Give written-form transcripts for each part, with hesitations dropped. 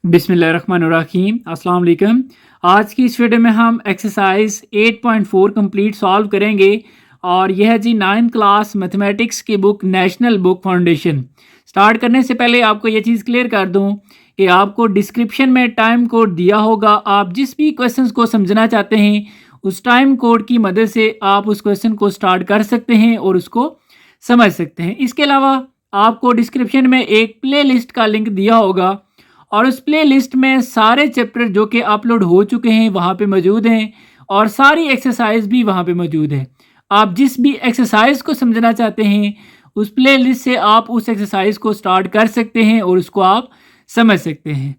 बिस्मिल्लाहिर्रहमानिर्रहीम अस्सलाम वालेकुम। आज की इस वीडियो में हम एक्सरसाइज 8.4 कंप्लीट सॉल्व करेंगे और यह है जी 9th क्लास मैथमेटिक्स की book national book foundation. Start करने से पहले आपको ये चीज़ क्लियर कर दूं कि आपको डिस्क्रिप्शन में टाइम कोड दिया होगा। आप जिस भी क्वेश्चन को समझना चाहते हैं उस टाइम कोड की मदद से आप उस क्वेश्चन को स्टार्ट कर सकते हैं और उसको समझ सकते हैं। इसके अलावा आपको डिस्क्रिप्शन में एक प्ले लिस्ट का लिंक दिया होगा और उस प्ले लिस्ट में सारे चैप्टर जो कि अपलोड हो चुके हैं वहाँ पे मौजूद हैं और सारी एक्सरसाइज भी वहाँ पे मौजूद है। आप जिस भी एक्सरसाइज को समझना चाहते हैं उस प्ले लिस्ट से आप उस एक्सरसाइज को स्टार्ट कर सकते हैं और उसको आप समझ सकते हैं।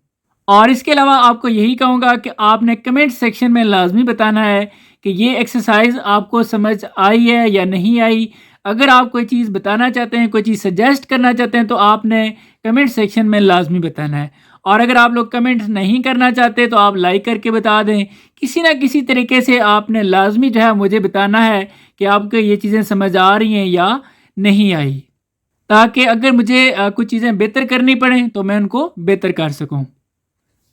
और इसके अलावा आपको यही कहूँगा कि आपने कमेंट सेक्शन में लाजमी बताना है कि ये एक्सरसाइज आपको समझ आई है या नहीं आई। अगर आप कोई चीज़ बताना चाहते हैं, कोई चीज़ सजेस्ट करना चाहते हैं तो आपने कमेंट सेक्शन में लाजमी बताना है। और अगर आप लोग कमेंट नहीं करना चाहते तो आप लाइक करके बता दें। किसी ना किसी तरीके से आपने लाजमी जो है मुझे बताना है कि आपको ये चीज़ें समझ आ रही हैं या नहीं आई, ताकि अगर मुझे कुछ चीज़ें बेहतर करनी पड़ें तो मैं उनको बेहतर कर सकूं।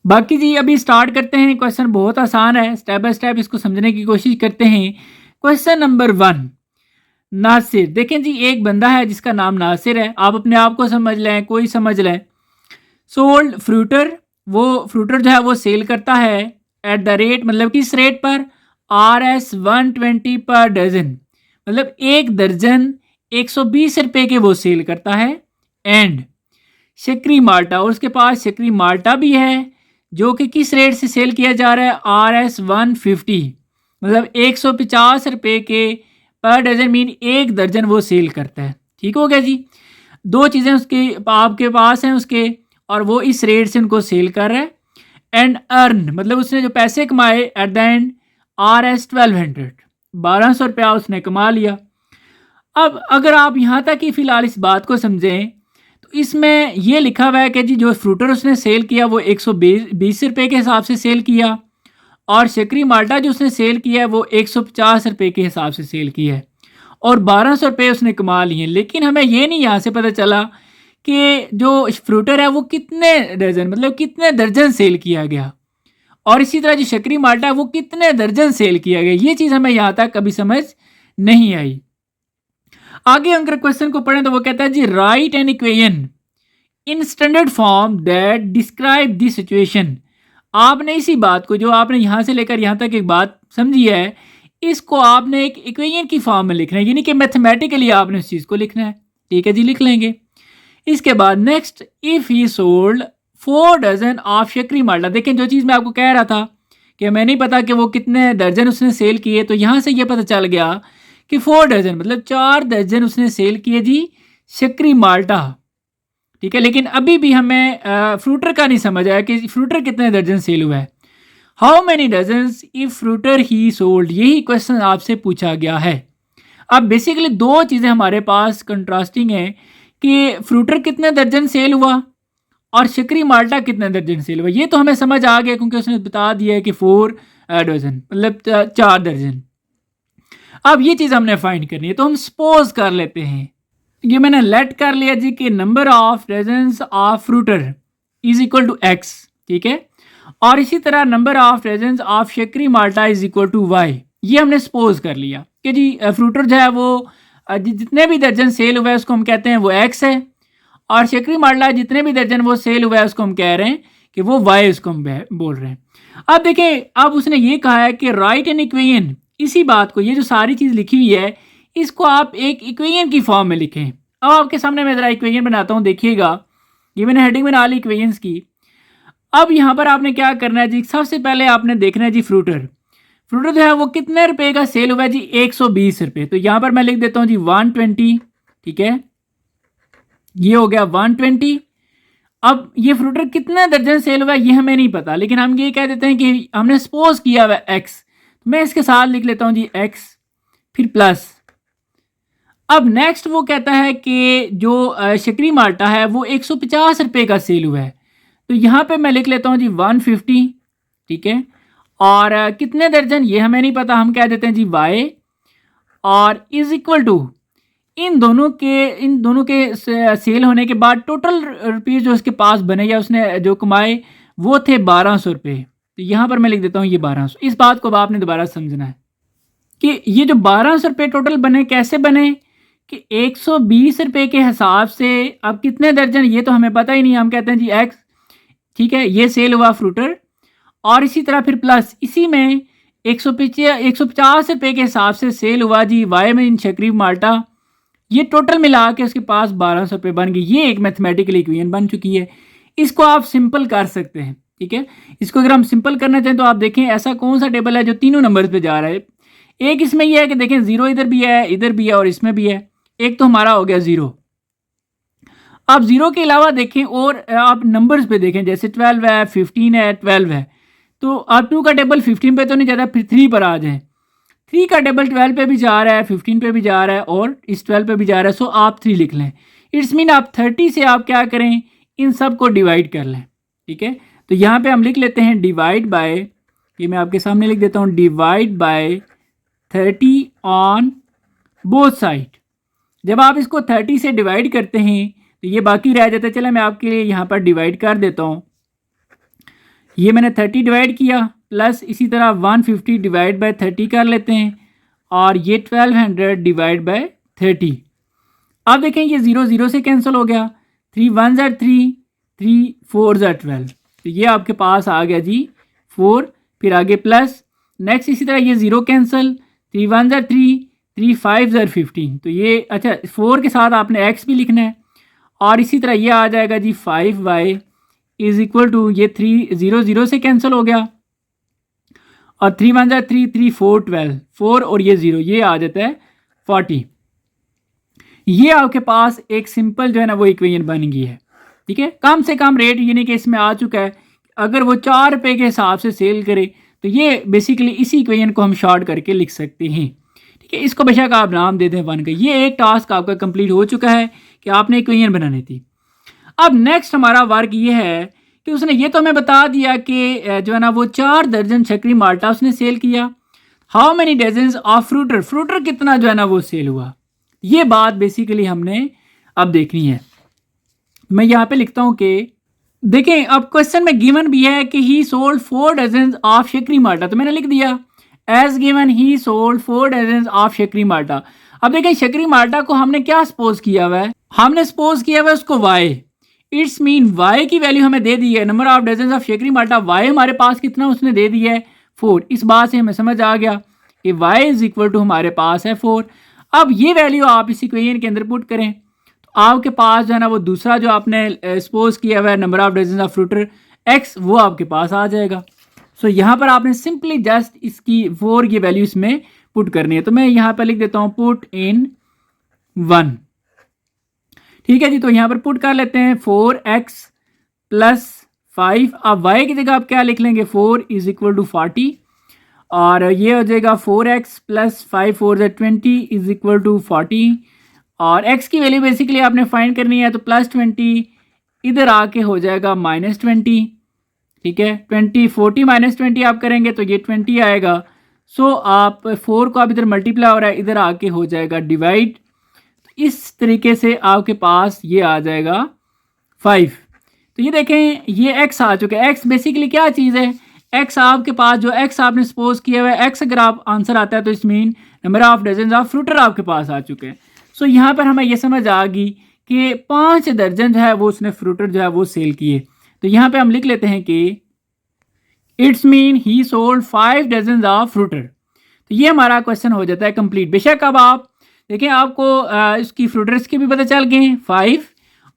बाकी जी अभी स्टार्ट करते हैं। क्वेश्चन बहुत आसान है, स्टेप बाय स्टेप इसको समझने की कोशिश करते हैं। Question number 1, Nasir. देखें जी, एक बंदा है जिसका नाम नासिर है। आप अपने आप को समझ लें, कोई समझ लें। सोल्ड फ्रूटर, वो फ्रूटर जो है वो सेल करता है एट द रेट, मतलब किस रेट पर, RS 120 पर डजन, मतलब एक दर्जन 120 रुपये के वो सेल करता है। एंड शकरी माल्टा, और उसके पास शकरी माल्टा भी है जो कि किस रेट से सेल किया जा रहा है, RS 150, मतलब 150 रुपये के पर डजन, मीन एक दर्जन वो सेल करता है। ठीक हो गया जी। दो चीज़ें उसके आपके पास हैं उसके, और वो इस रेट से उनको सेल कर रहा है। एंड अर्न, मतलब उसने जो पैसे कमाए एट द एंड, RS 1200, 1200 रुपया उसने कमा लिया। अब अगर आप यहाँ तक ही फ़िलहाल इस बात को समझें तो इसमें ये लिखा हुआ है कि जी जो फ्रूटर उसने सेल किया वो 120 रुपये के हिसाब से सेल किया, और शकरी माल्टा जो उसने सेल किया है वो 150 रुपये के हिसाब से सेल किया है, और 1200 रुपये उसने कमा लिए। लेकिन हमें ये नहीं यहाँ से पता चला कि जो फ्रूटर है वो कितने डजन, मतलब कितने दर्जन सेल किया गया, और इसी तरह जो शकरी माल्टा है वो कितने दर्जन सेल किया गया। ये चीज़ हमें यहाँ तक कभी समझ नहीं आई। आगे अगर क्वेश्चन को पढ़ें तो वो कहता है जी, write an equation in standard form that describe this situation. आपने इसी बात को, जो आपने यहाँ से लेकर यहाँ तक एक बात समझी है, इसको आपने एक इक्वेशन की फॉर्म में लिखना है, यानी कि मैथमेटिकली आपने उस चीज़ को लिखना है। ठीक है जी, लिख लेंगे। इसके बाद next, if he sold 4 dozen of shakri malta. देखें, जो चीज़ मैं आपको कह रहा था कि हमें नहीं पता कि वो कितने दर्जन उसने सेल किए, तो यहाँ से ये पता चल गया कि 4 डजन मतलब 4 दर्जन उसने सेल किए जी शकरी माल्टा। ठीक है, लेकिन अभी भी हमें फ्रूटर का नहीं समझ आया कि फ्रूटर कितने दर्जन सेल हुआ है। How many dozens if fruiter he sold, यही क्वेश्चन आपसे पूछा गया है। अब बेसिकली दो चीज़ें हमारे पास कंट्रास्टिंग हैं कि फ्रूटर कितने दर्जन सेल हुआ और शकरी माल्टा कितने दर्जन सेल हुआ। ये तो हमें समझ आ गया क्योंकि उसने बता दिया है कि 4 डजन मतलब 4 दर्जन। अब ये चीज़ हमने फाइंड करनी है, तो हम सपोज कर लेते हैं, ये मैंने लेट कर लिया जी कि number of dozens of fruiter is equal to x। ठीक है, और इसी तरह number of dozens of shakri malta is equal to y। ये हमने सपोज कर लिया कि जी फ्रूटर जो है वो जितने भी दर्जन सेल हुआ है उसको हम कहते हैं वो x है, और शकरी माल्टा जितने भी दर्जन वो सेल हुआ है उसको हम कह रहे हैं कि वो y, उसको हम बोल रहे हैं। अब देखें, अब उसने ये कहा है कि राइट एन इक्वेशन, इसी बात को, ये जो सारी चीज़ लिखी हुई है इसको आप एक इक्वेशन की फॉर्म में लिखें। अब आपके सामने मैं ज़रा इक्वेशन बनाता हूँ, देखिएगा। ये मैंने हेडिंग बना ली इक्वेशंस की। अब यहाँ पर आपने क्या करना है जी, सबसे पहले आपने देखना है जी फ्रूटर जो है वो कितने रुपए का सेल हुआ है जी, 120 रुपये। तो यहाँ पर मैं लिख देता हूँ जी 120। ठीक है, ये हो गया 120। अब ये फ्रूटर कितने दर्जन सेल हुआ है ये हमें नहीं पता, लेकिन हम ये कह देते हैं कि हमने सपोज किया हुआ है x, तो मैं इसके साथ लिख लेता हूँ जी x, फिर प्लस। अब नेक्स्ट वो कहता है कि जो शकरी माल्टा है वो 150 रुपये का सेल हुआ है, तो यहाँ पे मैं लिख लेता हूँ जी 150। ठीक है, और कितने दर्जन ये हमें नहीं पता, हम कह देते हैं जी y, और इज इक्वल टू इन दोनों के सेल होने के बाद टोटल रुपीज़ जो उसके पास बने या उसने जो कमाए वो थे 1200 रुपये। तो यहाँ पर मैं लिख देता हूँ ये 1200। इस बात को अब आपने दोबारा समझना है कि ये जो 1200 रुपये टोटल बने कैसे बने कि 120 रुपये के हिसाब से अब कितने दर्जन ये तो हमें पता ही नहीं, हम कहते हैं जी एक्स, ठीक है, ये सेल हुआ फ्रूटर, और इसी तरह फिर प्लस इसी में 150 रुपये के हिसाब से सेल हुआ जी वाई में इन शक्री माल्टा। ये टोटल मिला के उसके पास 1200 रुपये बन गई। ये एक मैथमेटिकल इक्वेशन बन चुकी है। इसको आप सिंपल कर सकते हैं, ठीक है। इसको अगर हम सिंपल करना चाहें तो आप देखें ऐसा कौन सा टेबल है जो तीनों नंबर्स पे जा रहा है। एक इसमें यह है कि देखें 0 इधर भी है, इधर भी है और इसमें भी है। एक तो हमारा हो गया 0। आप 0 के अलावा देखें और आप नंबर्स पे देखें, जैसे 12 है, 15 है, 12 है। तो आप 2 का टेबल 15 पे तो नहीं जाता, फिर 3 पर आ जाए। 3 का टेबल 12 पे भी जा रहा है, 15 पे भी जा रहा है और इस 12 पे भी जा रहा है। सो आप 3 लिख लें। इट्स मीन आप 30 से आप क्या करें, इन सब को डिवाइड कर लें, ठीक है। तो यहाँ पे हम लिख लेते हैं डिवाइड बाय, ये मैं आपके सामने लिख देता हूँ, divide by 30 on both side. जब आप इसको 30 से डिवाइड करते हैं तो ये बाकी रह जाता है। चलो मैं आपके लिए यहाँ पर डिवाइड कर देता हूँ। ये मैंने 30 डिवाइड किया, प्लस इसी तरह 150 डिवाइड बाय 30 कर लेते हैं, और ये 1200 डिवाइड बाय 30। अब देखें ये 0 0 से कैंसिल हो गया, 3 1 ज़ा 3, 3 4 ज़ा 12। तो ये आपके पास आ गया जी 4, फिर आगे प्लस, नेक्स्ट इसी तरह ये 0 कैंसिल, 3 1 ज़ा 3, 3 5 ज़ा 15। तो ये अच्छा 4 के साथ आपने एक्स भी लिखना है, और इसी तरह ये आ जाएगा जी 5y इज इक्वल टू, ये 3 0 0 से कैंसिल हो गया, और 3 1 ज़ा 3, 3 4 12, 4 और ये 0, ये आ जाता है 40। ये आपके पास एक सिंपल जो है ना वो इक्वेशन बन गई है, ठीक है। कम से कम रेट यानी कि इसमें आ चुका है। अगर वो 4 रुपये के हिसाब से सेल करे तो ये बेसिकली इसी इक्वेशन को हम शॉर्ट करके लिख सकते हैं, ठीक है। इसको बेशक आप नाम दे दें 1 का। ये एक टास्क आपका कंप्लीट हो चुका है कि आपने इक्वेशन बनानी थी। अब नेक्स्ट हमारा वर्क ये है कि उसने ये तो हमें बता दिया कि जो है ना वो 4 दर्जन शक्री माल्टा उसने सेल किया। हाउ मेनी डजन्स ऑफ फ्रूटर, फ्रूटर कितना जो है ना वो सेल हुआ, ये बात बेसिकली हमने अब देखनी है। मैं यहाँ पे लिखता हूँ कि देखें अब क्वेश्चन में गिवन भी है कि he sold 4 dozens of shakri malta, तो मैंने लिख दिया as given he sold 4 dozens of shakri malta. अब देखें शक्री माल्टा को हमने क्या सपोज किया हुआ है, हमने सपोज किया हुआ है उसको वाई। इट्स मीन वाई की वैल्यू हमें दे दी है, number of dozens of shakri malta, y हमारे पास कितना उसने दे दिया है 4। इस बात से हमें समझ आ गया कि वाई इज इक्वल टू हमारे पास है 4। अब ये वैल्यू आप इस इक्वेशन के अंदर पुट करें तो आपके पास जो है ना वो दूसरा जो आपने सपोज किया हुआ है number of dozens of fruiter x, वो आपके पास आ जाएगा। सो यहाँ पर आपने सिंपली जस्ट इसकी 4 की वैल्यू इसमें पुट करनी है। तो मैं यहाँ पर लिख देता हूँ पुट इन 1, ठीक है जी। तो यहाँ पर पुट कर लेते हैं 4x प्लस 5। अब y की जगह आप क्या लिख लेंगे, 4 इज इक्वल टू 40, और ये हो जाएगा 4x प्लस 5 4 ज़ा 20 इज इक्वल टू 40, और x की वैल्यू बेसिकली आपने फाइंड करनी है। तो प्लस 20 इधर आके हो जाएगा माइनस 20, ठीक है। 20 40 माइनस 20 आप करेंगे तो ये 20 आएगा। सो आप 4 को आप इधर मल्टीप्लाई हो रहा है, इधर आके हो जाएगा डिवाइड। तो इस तरीके से आपके पास ये आ जाएगा 5। तो ये देखें ये x आ चुका है। x बेसिकली क्या चीज़ है, x आपके पास जो x आपने सपोज किया हुआ है, x अगर आप आंसर आता है तो इस mean number of dozen of fruiter आपके पास आ चुके हैं। सो यहाँ पर हमें ये समझ आ गई कि 5 दर्जन जो है वो उसने फ्रूटर जो है वो सेल किए। तो यहाँ पे हम लिख लेते हैं कि it's mean he sold 5 dozen of fruiter. तो ये हमारा क्वेश्चन हो जाता है कंप्लीट। बेशक अब आप देखें आपको इसकी फ्रूटर्स के भी पता चल गए 5,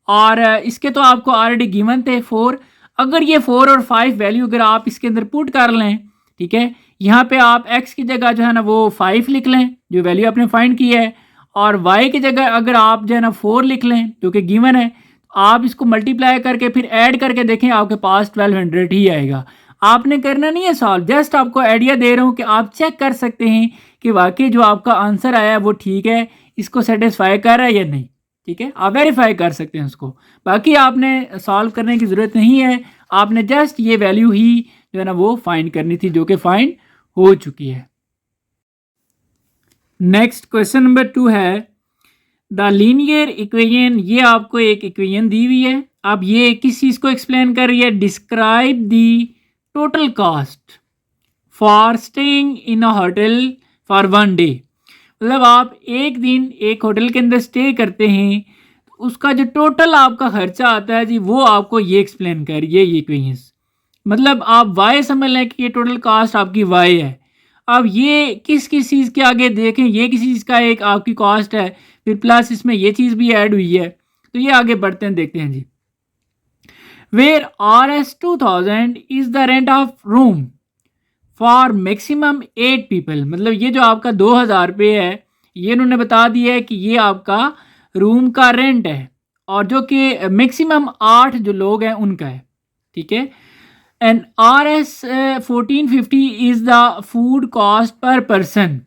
और इसके तो आपको ऑलरेडी गिवन थे 4। अगर ये 4 और 5 वैल्यू अगर आप इसके अंदर पुट कर लें, ठीक है, यहाँ पे आप x की जगह जो है ना वो 5 लिख लें जो वैल्यू आपने फाइंड की है, और y की जगह अगर आप जो है ना 4 लिख लें जो कि गिवन है, आप इसको मल्टीप्लाई करके फिर ऐड करके देखें आपके पास 1200 ही आएगा। आपने करना नहीं है सॉल्व, जस्ट आपको आइडिया दे रहा हूँ कि आप चेक कर सकते हैं कि वाकई जो आपका आंसर आया है वो ठीक है, इसको सेटिस्फाई कर रहा है या नहीं, ठीक है। आप वेरीफाई कर सकते हैं उसको। बाकी आपने सॉल्व करने की ज़रूरत नहीं है, आपने जस्ट ये वैल्यू ही जो है ना वो फाइंड करनी थी जो कि फाइंड हो चुकी है। नेक्स्ट क्वेश्चन नंबर 2 है द लीनियर इक्वेशन। ये आपको एक इक्वेशन दी हुई है अब ये किस चीज़ को एक्सप्लेन कर रही है, describe the total cost for staying in a hotel for one day. मतलब आप एक दिन एक होटल के अंदर स्टे करते हैं, उसका जो टोटल आपका खर्चा आता है जी, वो आपको ये एक्सप्लेन कर ये इक्वेशंस। मतलब आप वाई समझ लें कि ये टोटल कास्ट आपकी वाई है। अब ये किस किस चीज़ के आगे देखें, ये किसी चीज़ का एक आपकी कॉस्ट है, फिर प्लस इसमें ये चीज़ भी ऐड हुई है। तो ये आगे बढ़ते हैं, देखते हैं जी। Where RS 2000 is the rent of room for maximum 8 people. मतलब ये जो आपका 2000 रुपये है, ये उन्होंने बता दिया है कि ये आपका रूम का रेंट है, और जो कि मैक्सिमम 8 जो लोग हैं उनका है, ठीक है। And RS 1450 is the food cost per person.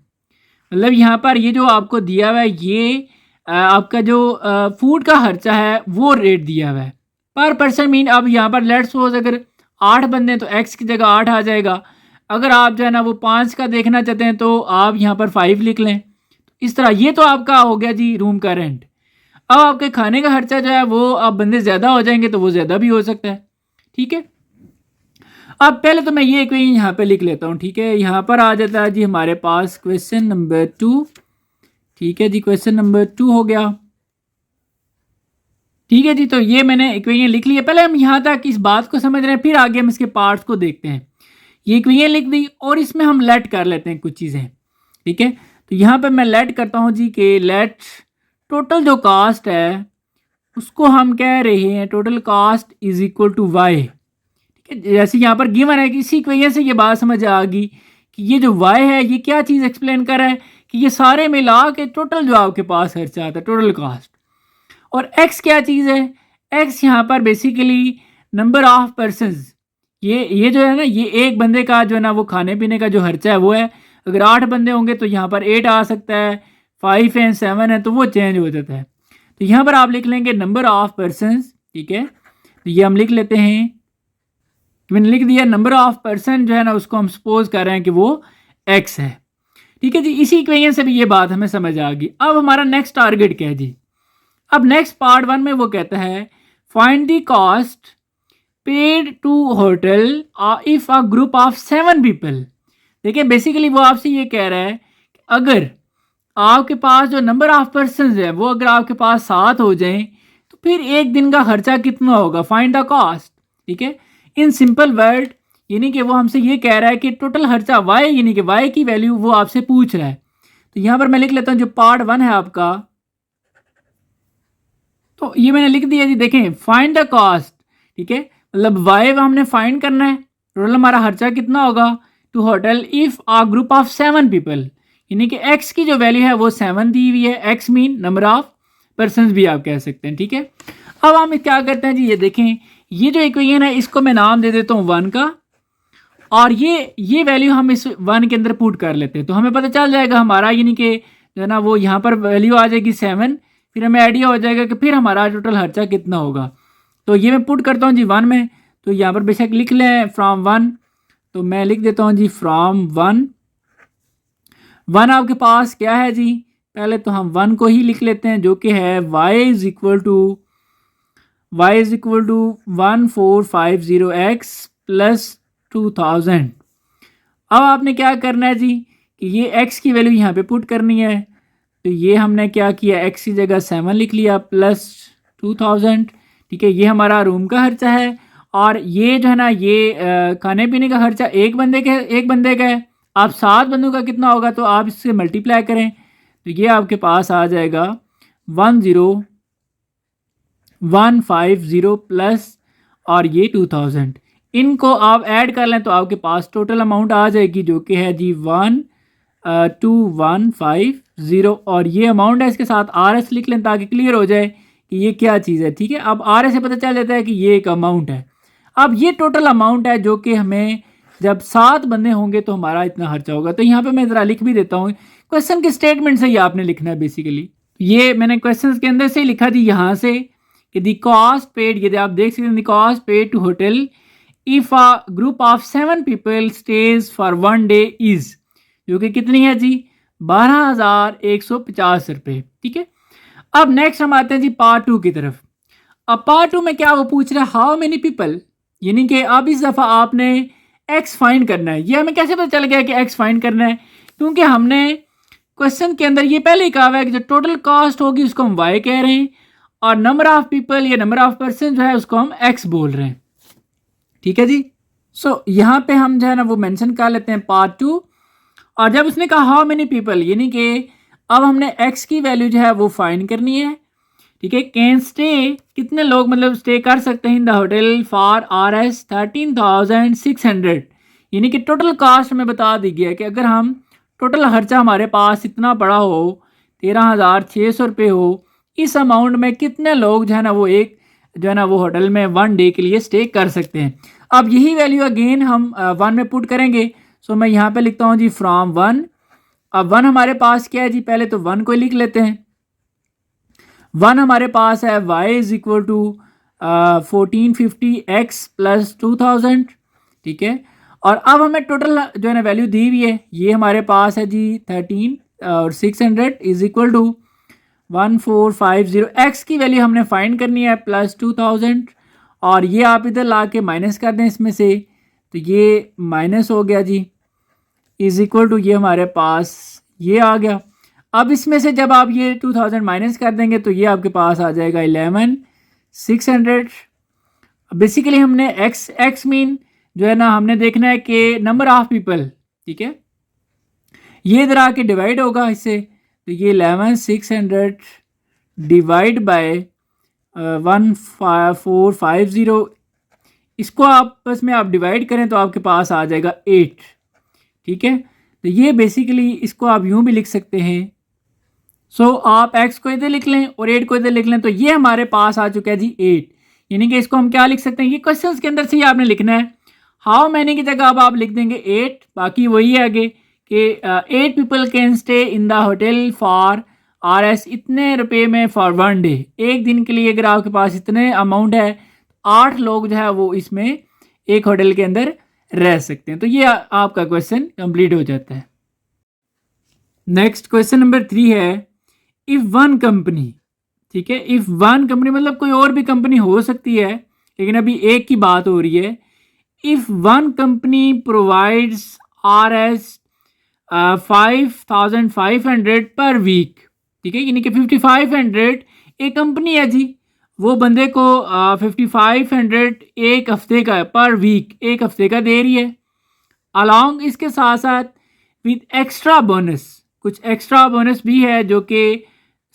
मतलब यहाँ पर ये जो आपको दिया हुआ है, ये आपका जो फूड का खर्चा है वो रेट दिया हुआ है पर पर्सन। मीन अब यहाँ पर लेट्स सपोज अगर 8 बंदे हैं तो x की जगह 8 आ जाएगा। अगर आप जो है ना वो 5 का देखना चाहते हैं तो आप यहाँ पर 5 लिख लें। इस तरह ये तो आपका हो गया जी रूम का रेंट। अब आपके खाने का खर्चा जो है वो अब बंदे ज़्यादा हो जाएंगे तो वो ज़्यादा भी हो सकता है, ठीक है। अब पहले तो मैं ये इक्वेशन यहाँ पे लिख लेता हूँ, ठीक है। यहाँ पर आ जाता है जी हमारे पास क्वेश्चन नंबर 2, ठीक है जी। क्वेश्चन नंबर 2 हो गया, ठीक है जी। तो ये मैंने इक्वेशन लिख लिया। पहले हम यहाँ तक इस बात को समझ रहे हैं, फिर आगे हम इसके पार्ट्स को देखते हैं। ये इक्वेशन लिख दी और इसमें हम लेट कर लेते हैं कुछ चीज़ें, ठीक है। तो यहाँ पे मैं लेट करता हूँ जी कि लेट टोटल जो कास्ट है उसको हम कह रहे हैं total cost is equal to y, ठीक है। जैसे यहाँ पर गिवन है कि इसी वजह से ये बात समझ आ गई कि ये जो वाई है ये क्या चीज़ एक्सप्लेन कर रहा है कि ये सारे मिला के टोटल जो आपके पास खर्चा आता है टोटल कास्ट। और एक्स क्या चीज़ है, एक्स यहाँ पर बेसिकली नंबर ऑफ पर्सनस। ये जो है ना, ये एक बंदे का जो है ना वो खाने पीने का जो खर्चा है वो है। अगर 8 बंदे होंगे तो यहाँ पर 8 आ सकता है, 5 एंड 7 है तो वो चेंज हो जाता है। तो यहाँ पर आप लिख लेंगे नंबर ऑफ पर्सनस, ठीक है। तो ये हम लिख लेते हैं, मैंने लिख दिया नंबर ऑफ पर्सन जो है ना उसको हम सपोज कर रहे हैं कि वो एक्स है, ठीक है जी। इसी इक्वेशन से भी ये बात हमें समझ आ गई। अब हमारा नेक्स्ट टारगेट क्या है जी। अब नेक्स्ट पार्ट 1 में वो कहता है find the cost paid to hotel if a group of 7 people. देखिए बेसिकली वो आपसे ये कह रहा है कि अगर आपके पास जो नंबर ऑफ पर्सन है वो अगर आपके पास 7 हो जाएं तो फिर एक दिन का खर्चा कितना होगा, फाइंड द कॉस्ट, ठीक है। इन सिंपल वर्ड यानी कि वो हमसे ये कह रहा है कि टोटल खर्चा वाई यानी कि वाई की वैल्यू वो आपसे पूछ रहा है। तो यहाँ पर मैं लिख लेता हूँ जो पार्ट 1 है आपका, तो ये मैंने लिख दिया जी। देखें फाइंड द कॉस्ट, ठीक है। मतलब वाई हमने फाइंड करना है, टोटल हमारा खर्चा कितना होगा to hotel if a group of 7 people, यानी कि एक्स की जो वैल्यू है वो 7 दी हुई है। X mean number of person भी आप कह सकते हैं, ठीक है। अब हम क्या करते हैं जी, ये देखें ये जो इक्वेशन है इसको मैं नाम दे देता हूँ 1 का, और ये वैल्यू हम इस 1 के अंदर पुट कर लेते हैं। तो हमें पता चल जाएगा हमारा यानी कि जो है ना वो यहाँ पर वैल्यू आ जाएगी 7, फिर हमें आइडिया हो जाएगा कि फिर हमारा टोटल खर्चा कितना होगा। तो ये मैं पुट करता हूँ जी 1 में। तो यहाँ पर बेशक लिख लें फ्रॉम 1, तो मैं लिख देता हूँ जी फ्रॉम 1 आपके पास क्या है जी, पहले तो हम 1 को ही लिख लेते हैं जो कि है y is equal to 1450x plus 2000। अब आपने क्या करना है जी कि ये x की वैल्यू यहाँ पे पुट करनी है। तो ये हमने क्या किया, x की जगह 7 लिख लिया प्लस 2000, ठीक है। ये हमारा रूम का खर्चा है, और ये जो है ना ये खाने पीने का खर्चा एक बंदे का है। आप 7 बंदों का कितना होगा तो आप इससे मल्टीप्लाई करें तो ये आपके पास आ जाएगा 10150 प्लस और ये 2000। इनको आप ऐड कर लें तो आपके पास टोटल अमाउंट आ जाएगी जो कि है जी 12150, और ये अमाउंट है इसके साथ RS लिख लें ताकि क्लियर हो जाए कि ये क्या चीज़ है, ठीक है। अब RS से पता चल जाता है कि ये एक अमाउंट है। अब ये टोटल अमाउंट है जो कि हमें जब 7 बंदे होंगे तो हमारा इतना खर्चा होगा। तो यहाँ पे मैं ज़रा लिख भी देता हूँ, क्वेश्चन के स्टेटमेंट से ही आपने लिखना है बेसिकली। ये मैंने क्वेश्चन के अंदर से ही लिखा थी यहाँ से कि द कॉस्ट पेड, ये आप देख सकते हैं, the cost paid to hotel if a group of 7 people stage for 1 day is, जो कि कितनी है जी 12,150 रुपये, ठीक है। अब नेक्स्ट हम आते हैं जी पार्ट 2 की तरफ। अब पार्ट 2 में क्या वो पूछ रहा है हाउ मेनी पीपल, यानी कि अब इस दफ़ा आपने एक्स फाइंड करना है। ये हमें कैसे पता चल गया कि एक्स फाइंड करना है, क्योंकि हमने क्वेश्चन के अंदर ये पहले ही कहा हुआ है कि जो टोटल कॉस्ट होगी उसको हम वाई कह रहे हैं और नंबर ऑफ पीपल या नंबर ऑफ पर्सन जो है उसको हम एक्स बोल रहे हैं। ठीक है जी। सो यहाँ पे हम जो है ना वो मेंशन कर लेते हैं पार्ट 2। और जब उसने कहा हाउ मेनी पीपल, यानी कि अब हमने एक्स की वैल्यू जो है वो फाइंड करनी है। ठीक है, कैन स्टे, कितने लोग मतलब स्टे कर सकते हैं in the hotel for R S 13,600, यानी कि टोटल कास्ट हमें बता दी गई है कि अगर हम टोटल खर्चा हमारे पास इतना बड़ा हो 13,600 रुपये हो, इस अमाउंट में कितने लोग जो है ना वो एक जो है ना वो होटल में 1 डे के लिए स्टे कर सकते हैं। अब यही वैल्यू अगेन हम 1 में पुट करेंगे। सो मैं यहाँ पे लिखता हूँ जी फ्रॉम 1। अब 1 हमारे पास क्या है जी, पहले तो 1 को लिख लेते हैं। 1 हमारे पास है y is equal to 1450x plus 2000। ठीक है, और अब हमें टोटल जो है ना वैल्यू दी हुई है, ये हमारे पास है जी 13 और 600 इज इक्वल टू 1450। x की वैल्यू हमने फाइंड करनी है प्लस 2000, और ये आप इधर ला के माइनस कर दें इसमें से, तो ये माइनस हो गया जी, इज इक्वल टू ये हमारे पास ये आ गया। अब इसमें से जब आप ये 2000 माइनस कर देंगे तो ये आपके पास आ जाएगा 11,600। बेसिकली हमने एक्स मीन जो है ना हमने देखना है कि नंबर ऑफ पीपल। ठीक है, ये इधर आके डिवाइड होगा इससे, तो ये 11,600 डिवाइड बाय 1450, इसको आपस में आप डिवाइड करें तो आपके पास आ जाएगा 8। ठीक है, तो ये बेसिकली इसको आप यूं भी लिख सकते हैं। सो आप x को इधर लिख लें और 8 को इधर लिख लें, तो ये हमारे पास आ चुका है जी 8। यानी कि इसको हम क्या लिख सकते हैं, ये क्वेश्चंस के अंदर से ही आपने लिखना है। हाउ मैनी की जगह अब आप लिख देंगे 8, बाकी वही है आगे कि 8 people can stay in the hotel for R S, इतने रुपए में फॉर 1 डे, एक दिन के लिए अगर आपके पास इतने अमाउंट है 8 लोग जो है वो इसमें एक होटल के अंदर रह सकते हैं। तो ये आपका क्वेश्चन कंप्लीट हो जाता है। नेक्स्ट क्वेश्चन नंबर 3 है इफ वन कंपनी। ठीक है, इफ वन कंपनी मतलब कोई और भी कंपनी हो सकती है, लेकिन अभी एक की बात हो रही है। If one company provides R S 5,500 per week. ठीक है, यानी कि 5,500 एक कंपनी है जी, वो बंदे को 5,500 एक हफ्ते का पर वीक एक हफ्ते का दे रही है। अलॉन्ग इसके साथ साथ विद एक्स्ट्रा बोनस, कुछ एक्स्ट्रा बोनस भी है जो कि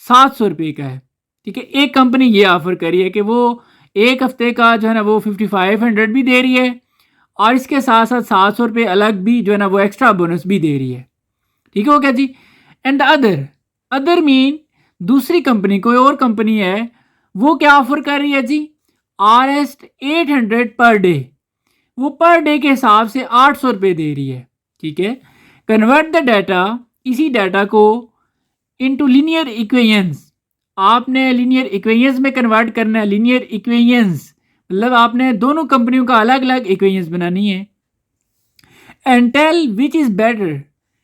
700 रुपये का है। ठीक है, एक कंपनी ये ऑफर करी है कि वो एक हफ्ते का जो है ना वो 5,500 भी दे रही है और इसके साथ साथ 700 रुपये अलग भी जो है ना वो एक्स्ट्रा बोनस भी दे रही है। ठीक हो गया जी। एंड अदर मीन दूसरी कंपनी, कोई और कंपनी है, वो क्या ऑफर कर रही है जी, RS 800 पर डे, वो पर डे के हिसाब से 800 रुपये दे रही है। ठीक है, कन्वर्ट द डाटा, इसी डाटा को इनटू लीनियर इक्वेशंस, आपने लीनियर इक्वेशंस में कन्वर्ट करना है। लीनियर इक्वेशंस मतलब आपने दोनों कंपनियों का अलग अलग इक्वेशंस बनानी है। And tell which is better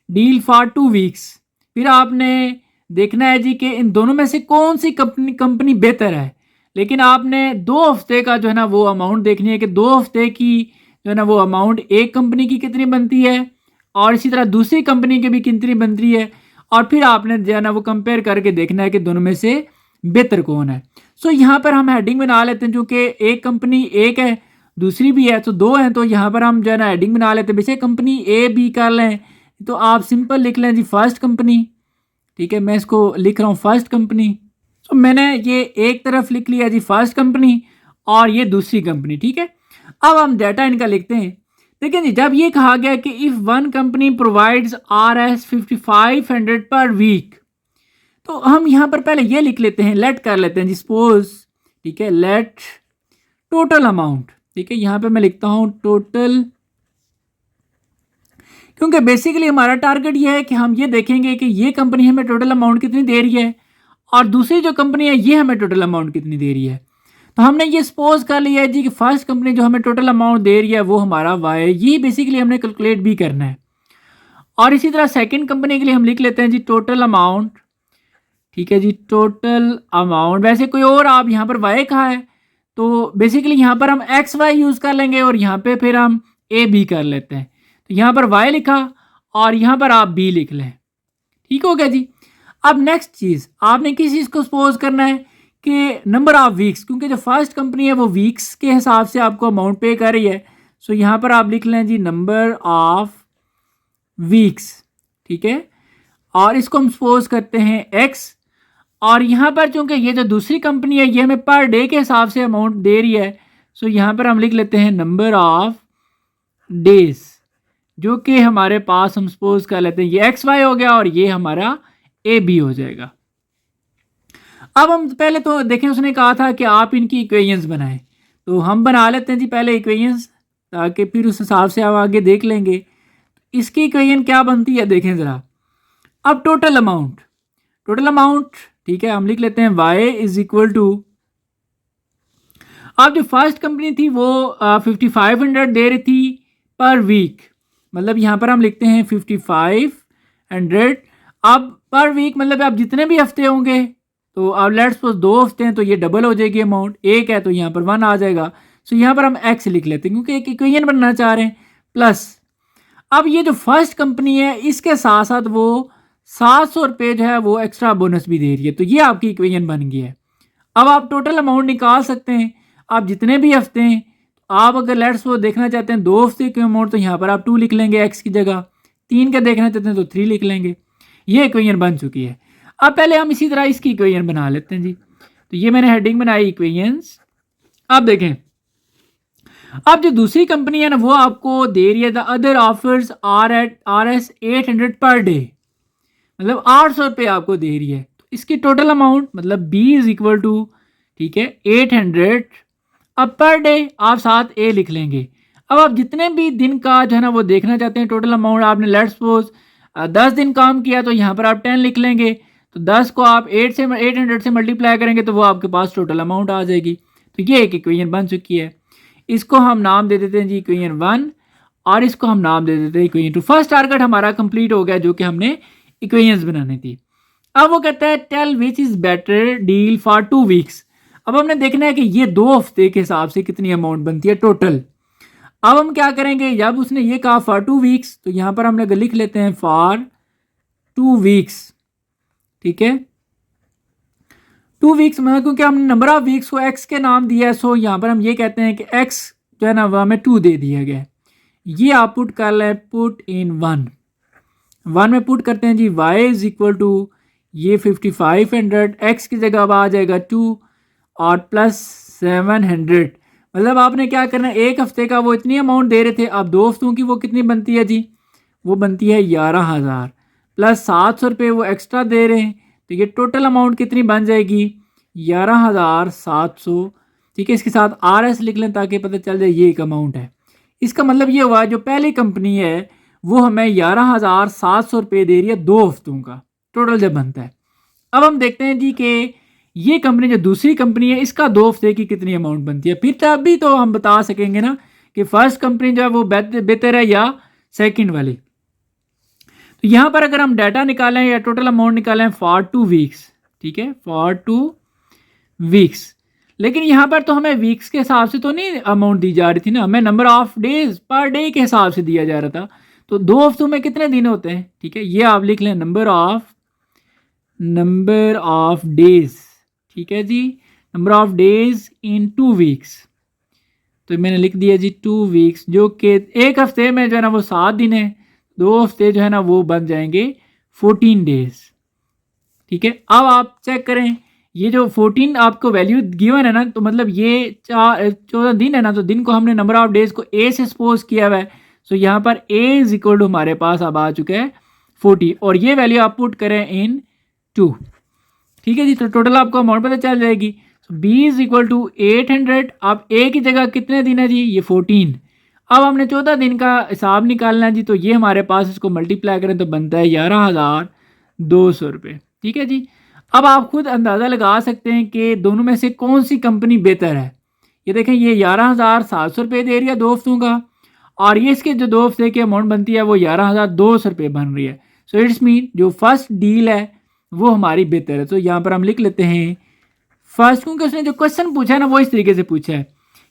deal for 2 weeks, फिर आपने देखना है जी कि इन दोनों में से कौन सी कंपनी बेहतर है, लेकिन आपने 2 हफ्ते का जो है ना वो अमाउंट देखनी है कि 2 हफ्ते की जो है ना वो अमाउंट एक कंपनी की कितनी बनती है और इसी तरह दूसरी कंपनी की भी कितनी बनती है, और फिर आपने जो है ना वो कंपेयर करके देखना है कि दोनों में से बेहतर कौन है। सो यहाँ पर हम हेडिंग बना लेते हैं, क्योंकि एक कंपनी एक है दूसरी भी है तो 2 हैं, तो यहाँ पर हम जो है ना हेडिंग बना लेते हैं। बेशक कंपनी ए बी कर लें तो आप सिंपल लिख लें जी फर्स्ट कंपनी। ठीक है, मैं इसको लिख रहा हूँ फर्स्ट कंपनी। तो मैंने ये एक तरफ लिख लिया जी फर्स्ट कंपनी और ये दूसरी कंपनी। ठीक है, अब हम डाटा इनका लिखते हैं। देखिए जी, जब ये कहा गया कि if one company provides RS 5,500 per week, तो हम यहाँ पर पहले ये लिख लेते हैं, लेट कर लेते हैं जी सपोज। ठीक है, लेट टोटल अमाउंट। ठीक है, यहाँ पे मैं लिखता हूँ टोटल, क्योंकि बेसिकली हमारा टारगेट ये है कि हम ये देखेंगे कि ये कंपनी हमें टोटल अमाउंट कितनी दे रही है और दूसरी जो कंपनी है ये हमें टोटल अमाउंट कितनी दे रही है। तो हमने ये सपोज कर लिया है जी कि फर्स्ट कंपनी जो हमें टोटल अमाउंट दे रही है वो हमारा y है, ये बेसिकली हमने कैलकुलेट भी करना है। और इसी तरह सेकंड कंपनी के लिए हम लिख लेते हैं जी टोटल अमाउंट। ठीक है जी, टोटल अमाउंट, वैसे कोई और आप यहाँ पर y कहा है तो बेसिकली यहाँ पर हम एक्स वाई यूज़ कर लेंगे और यहाँ पे फिर हम ए बी कर लेते हैं। तो यहाँ पर वाई लिखा और यहाँ पर आप बी लिख लें। ठीक हो गया जी। अब नेक्स्ट चीज़ आपने किस चीज़ को सपोज करना है कि नंबर ऑफ वीक्स, क्योंकि जो फर्स्ट कंपनी है वो वीक्स के हिसाब से आपको अमाउंट पे कर रही है। सो यहाँ पर आप लिख लें जी नंबर ऑफ वीक्स। ठीक है, और इसको हम सपोज करते हैं एक्स। और यहाँ पर चूंकि ये जो दूसरी कंपनी है ये हमें पर डे के हिसाब से अमाउंट दे रही है, सो यहाँ पर हम लिख लेते हैं नंबर ऑफ डेज, जो कि हमारे पास हम सपोज कर लेते हैं ये एक्स वाई हो गया और ये हमारा ए बी हो जाएगा। अब हम पहले तो देखें, उसने कहा था कि आप इनकी इक्वेशंस बनाएं, तो हम बना लेते हैं जी पहले इक्वेशंस, ताकि फिर उस हिसाब से आप आगे देख लेंगे। इसकी इक्वेशन क्या बनती है देखें ज़रा। अब टोटल अमाउंट, ठीक है, हम लिख लेते हैं y इज इक्वल टू, अब जो फर्स्ट कंपनी थी वो 5500 दे रही थी पर वीक, मतलब यहाँ पर हम लिखते हैं 5500। अब पर वीक मतलब आप जितने भी हफ्ते होंगे, तो अब लेट्स सपोज 2 हफ्ते हैं तो ये डबल हो जाएगी अमाउंट, एक है तो यहाँ पर 1 आ जाएगा। सो यहाँ पर हम x लिख लेते हैं क्योंकि एक इक्वेशन बनना चाह रहे हैं। प्लस अब ये जो फर्स्ट कंपनी है इसके साथ साथ वो 700 रुपये जो है वो एक्स्ट्रा बोनस भी दे रही है, तो ये आपकी इक्वेशन बन गई है। अब आप टोटल अमाउंट निकाल सकते हैं, आप जितने भी हफ्ते हैं, आप अगर लेट्स वो देखना चाहते हैं 2 हफ्ते के अमाउंट तो यहाँ पर आप 2 लिख लेंगे एक्स की जगह, 3 का देखना चाहते हैं तो 3 लिख लेंगे। ये इक्वेशन बन चुकी है। अब पहले हम इसी तरह इसकी इक्वेशन बना लेते हैं जी। तो ये मैंने हेडिंग बनाई इक्वेशंस। अब देखें, अब जो दूसरी कंपनी है ना वो आपको दे रही है the other offers are at RS 800 per day, मतलब 800 रुपये आपको दे रही है। तो इसकी टोटल अमाउंट मतलब B इज इक्वल टू, ठीक है, 800। अब पर डे आप साथ ए लिख लेंगे। अब आप जितने भी दिन का जो है ना वो देखना चाहते हैं टोटल अमाउंट, आपने लेट्स सपोज 10 दिन काम किया तो यहाँ पर आप 10 लिख लेंगे। तो 10 को आप 800 से मल्टीप्लाई करेंगे तो वो आपके पास टोटल अमाउंट आ जाएगी। तो ये एक इक्वेशन बन चुकी है। इसको हम नाम दे देते हैं जी इक्वेशन 1 और इसको हम नाम दे देते हैं इक्वेशन 2। फर्स्ट टारगेट हमारा कंप्लीट हो गया जो कि हमने इक्वेशंस बनानी थी। अब वो कहता है tell which is better deal for 2 weeks. अब हमने देखना है कि ये 2 हफ्ते के हिसाब से कितनी अमाउंट बनती है टोटल। अब हम क्या करेंगे, जब उसने ये कहा फॉर 2 वीक्स तो यहाँ पर हम लोग लिख लेते हैं फॉर 2 वीक्स। ठीक है, 2 वीक्स मतलब क्योंकि हमने नंबर ऑफ वीक्स को एक्स के नाम दिया है, सो यहाँ पर हम ये कहते हैं कि एक्स जो है ना वह हमें 2 दे दिया गया है। ये आप पुट कर लें, पुट इन 1 में पुट करते हैं जी y इज इक्वल टू ये 5500, x की जगह अब आ जाएगा 2 और प्लस 700। मतलब आपने क्या करना है, एक हफ्ते का वो इतनी अमाउंट दे रहे थे, अब 2 हफ्तों की वो कितनी बनती है जी, वो बनती है 11,000 प्लस 700 रुपये वो एक्स्ट्रा दे रहे हैं, तो ये टोटल अमाउंट कितनी बन जाएगी 11,700। ठीक है, इसके साथ RS लिख लें ताकि पता चल जाए ये एक अमाउंट है। इसका मतलब ये हुआ जो पहली कंपनी है वो हमें 11,700 रुपये दे रही है 2 हफ्तों का टोटल जब बनता है। अब हम देखते हैं जी कि ये कंपनी जो दूसरी कंपनी है इसका 2 हफ्ते की कितनी अमाउंट बनती है, फिर तभी तो हम बता सकेंगे ना कि फर्स्ट कंपनी जो है वो बेहतर है या सेकंड वाली। तो यहाँ पर अगर हम डाटा निकालें या टोटल अमाउंट निकालें फॉर 2 वीक्स, ठीक है, फॉर 2 वीक्स, लेकिन यहाँ पर तो हमें वीक्स के हिसाब से तो नहीं अमाउंट दी जा रही थी ना, हमें number of days per day के हिसाब से दिया जा रहा था। तो 2 हफ्तों में कितने दिन होते हैं, ठीक है, ये आप लिख लें नंबर ऑफ डेज। ठीक है जी, number of days in 2 weeks. तो मैंने लिख दिया जी 2 वीक्स, जो कि एक हफ्ते में जो है ना वो 7 दिन है, 2 हफ्ते जो है ना वो बन जाएंगे 14 डेज। ठीक है, अब आप चेक करें ये जो 14 आपको वैल्यू गिवन है ना, तो मतलब ये 14 दिन है ना, तो दिन को हमने नंबर ऑफ डेज को ए से सपोज किया हुआ है। सो यहाँ पर a इज इक्वल टू हमारे पास अब आ चुका है 40 और ये वैल्यू आप पुट करें इन 2। ठीक है जी, तो टोटल आपको अमाउंट पता चल जाएगी। सो b इज इक्वल टू 800। अब a की जगह कितने दिन है जी, ये 14। अब हमने 14 दिन का हिसाब निकालना है जी, तो ये हमारे पास इसको मल्टीप्लाई करें तो बनता है 11,200 रुपये। ठीक है जी, अब आप खुद अंदाज़ा लगा सकते हैं कि दोनों में से कौन सी कंपनी बेहतर है। ये देखें, ये 11,700 रुपये दे रही है 2 हफ्तों का, और ये इसके जो 2 हफ्ते की अमाउंट बनती है वो 11,200 रुपये बन रही है। सो इट्स मीन जो फर्स्ट डील है वो हमारी बेहतर है। तो यहाँ पर हम लिख लेते हैं फर्स्ट, क्योंकि उसने जो क्वेश्चन पूछा है ना वो इस तरीके से पूछा है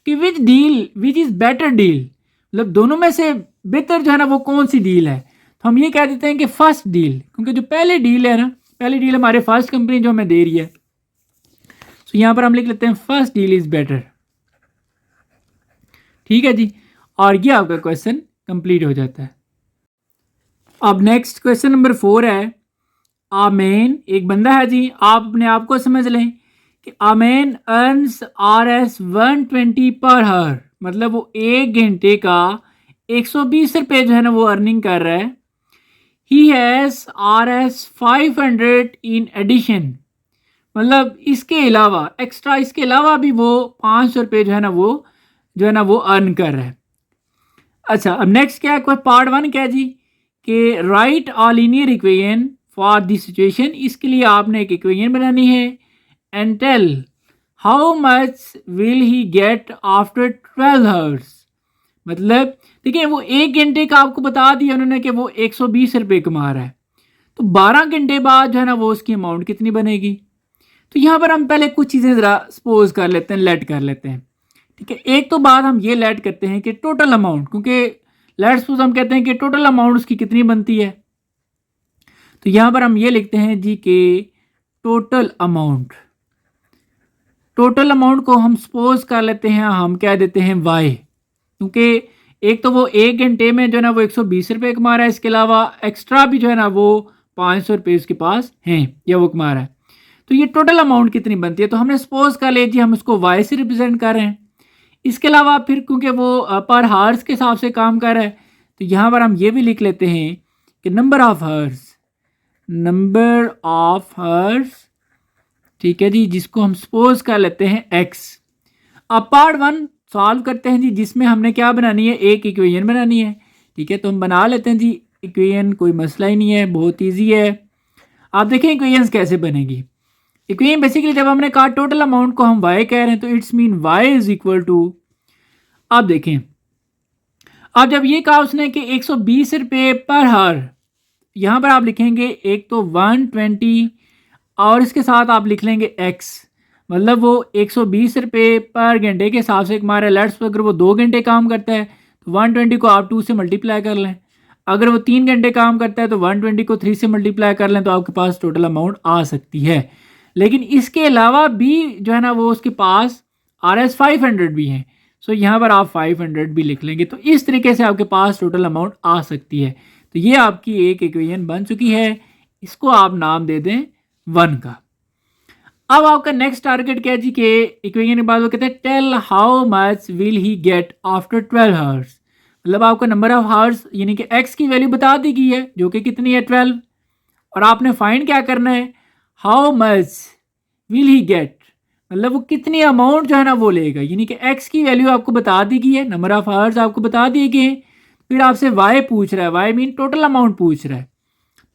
कि विच इज़ बेटर डील, मतलब दोनों में से बेहतर जो है ना वो कौन सी डील है। तो हम ये कह देते हैं कि फर्स्ट डील, क्योंकि जो पहले डील है ना, पहली डील हमारे फर्स्ट कंपनी जो हमें दे रही है, तो यहाँ पर हम लिख लेते हैं फर्स्ट डील इज़ बेटर। ठीक है जी, और ये आपका क्वेश्चन कंप्लीट हो जाता है। अब नेक्स्ट क्वेश्चन नंबर 4 है, आमेन एक बंदा है जी, आप अपने आप को समझ लें कि आमेन अर्न्स RS 120 पर हर, मतलब वो 1 घंटे का 120 रुपये जो है ना वो अर्निंग कर रहा है। He has RS 500 in addition, मतलब इसके अलावा एक्स्ट्रा, इसके अलावा भी वो 500 रुपये जो है ना वो अर्न कर रहा है। अच्छा, अब नेक्स्ट क्या है, कोई पार्ट 1 क्या है जी कि write a linear equation for this situation, इसके लिए आपने एक इक्वेशन बनानी है and tell how much will he get after 12 hours, मतलब देखिए वो 1 घंटे का आपको बता दिया उन्होंने कि वो 120 रुपये कमा रहा है, तो 12 घंटे बाद जो है ना वो उसकी अमाउंट कितनी बनेगी। तो यहाँ पर हम पहले कुछ चीज़ें ज़रा सपोज कर लेते हैं, लेट कर लेते हैं। ठीक है, एक तो बात हम ये लेट करते हैं कि टोटल अमाउंट, क्योंकि लेट्स सपोज हम कहते हैं कि टोटल अमाउंट उसकी कितनी बनती है, तो यहाँ पर हम ये लिखते हैं जी कि टोटल अमाउंट को हम सपोज कर लेते हैं, हम कह देते हैं वाई, क्योंकि एक तो वो 1 घंटे में जो है ना वो 120 रुपये कमा रहा है, इसके अलावा एक्स्ट्रा भी जो है ना वो 500 रुपये उसके पास हैं या वो कमा रहा है। तो ये टोटल अमाउंट कितनी बनती है, तो हमने सपोज कर ले जी हम उसको वाई से रिप्रेजेंट कर रहे हैं। इसके अलावा फिर क्योंकि वो पर हार्स के हिसाब से काम कर रहा है, तो यहाँ पर हम ये भी लिख लेते हैं कि नंबर ऑफ हर्स, ठीक है जी, जिसको हम सपोज कर लेते हैं x। अब पार्ट 1 सॉल्व करते हैं जी, जिसमें हमने क्या बनानी है, एक इक्वेशन बनानी है। ठीक है, तो हम बना लेते हैं जी इक्वेशन, कोई मसला ही नहीं है, बहुत ईजी है। आप देखें इक्वेशंस कैसे बनेगी। इक्वेशन बेसिकली जब हमने कहा टोटल अमाउंट को हम y कह रहे हैं, तो it's mean y is equal to, आप देखें अब जब ये कहा उसने कि 120 रुपये पर हार, यहाँ पर आप लिखेंगे एक तो 120 और इसके साथ आप लिख लेंगे x, मतलब वो 120 रुपये पर घंटे के हिसाब से कमा रहा है। लेट्स अगर वो 2 घंटे काम करता है तो 120 को आप 2 से मल्टीप्लाई कर लें, अगर वो 3 घंटे काम करता है तो 120 को 3 से मल्टीप्लाई कर लें, तो आपके पास टोटल अमाउंट आ सकती है। लेकिन इसके अलावा भी जो है ना वो उसके पास RS 500 भी हैं, सो यहाँ पर आप 500 भी लिख लेंगे, तो इस तरीके से आपके पास टोटल अमाउंट आ सकती है। तो ये आपकी एक इक्वेशन बन चुकी है, इसको आप नाम दे दें 1 का। अब आपका नेक्स्ट टारगेट क्या है जी के इक्वेशन के बाद वो कहते हैं tell how much will he get after 12 hours, मतलब आपका नंबर ऑफ आवर्स यानी कि x की वैल्यू बता दी गई है जो कि कितनी है 12, और आपने फाइंड क्या करना है, how much will he get, मतलब वो कितनी अमाउंट जो है ना वो लेगा, यानी कि x की वैल्यू आपको बता दी गई है, नंबर ऑफ आवर्स आपको बता दिए गए हैं, फिर आपसे y पूछ रहा है, y मीन टोटल अमाउंट पूछ रहा है।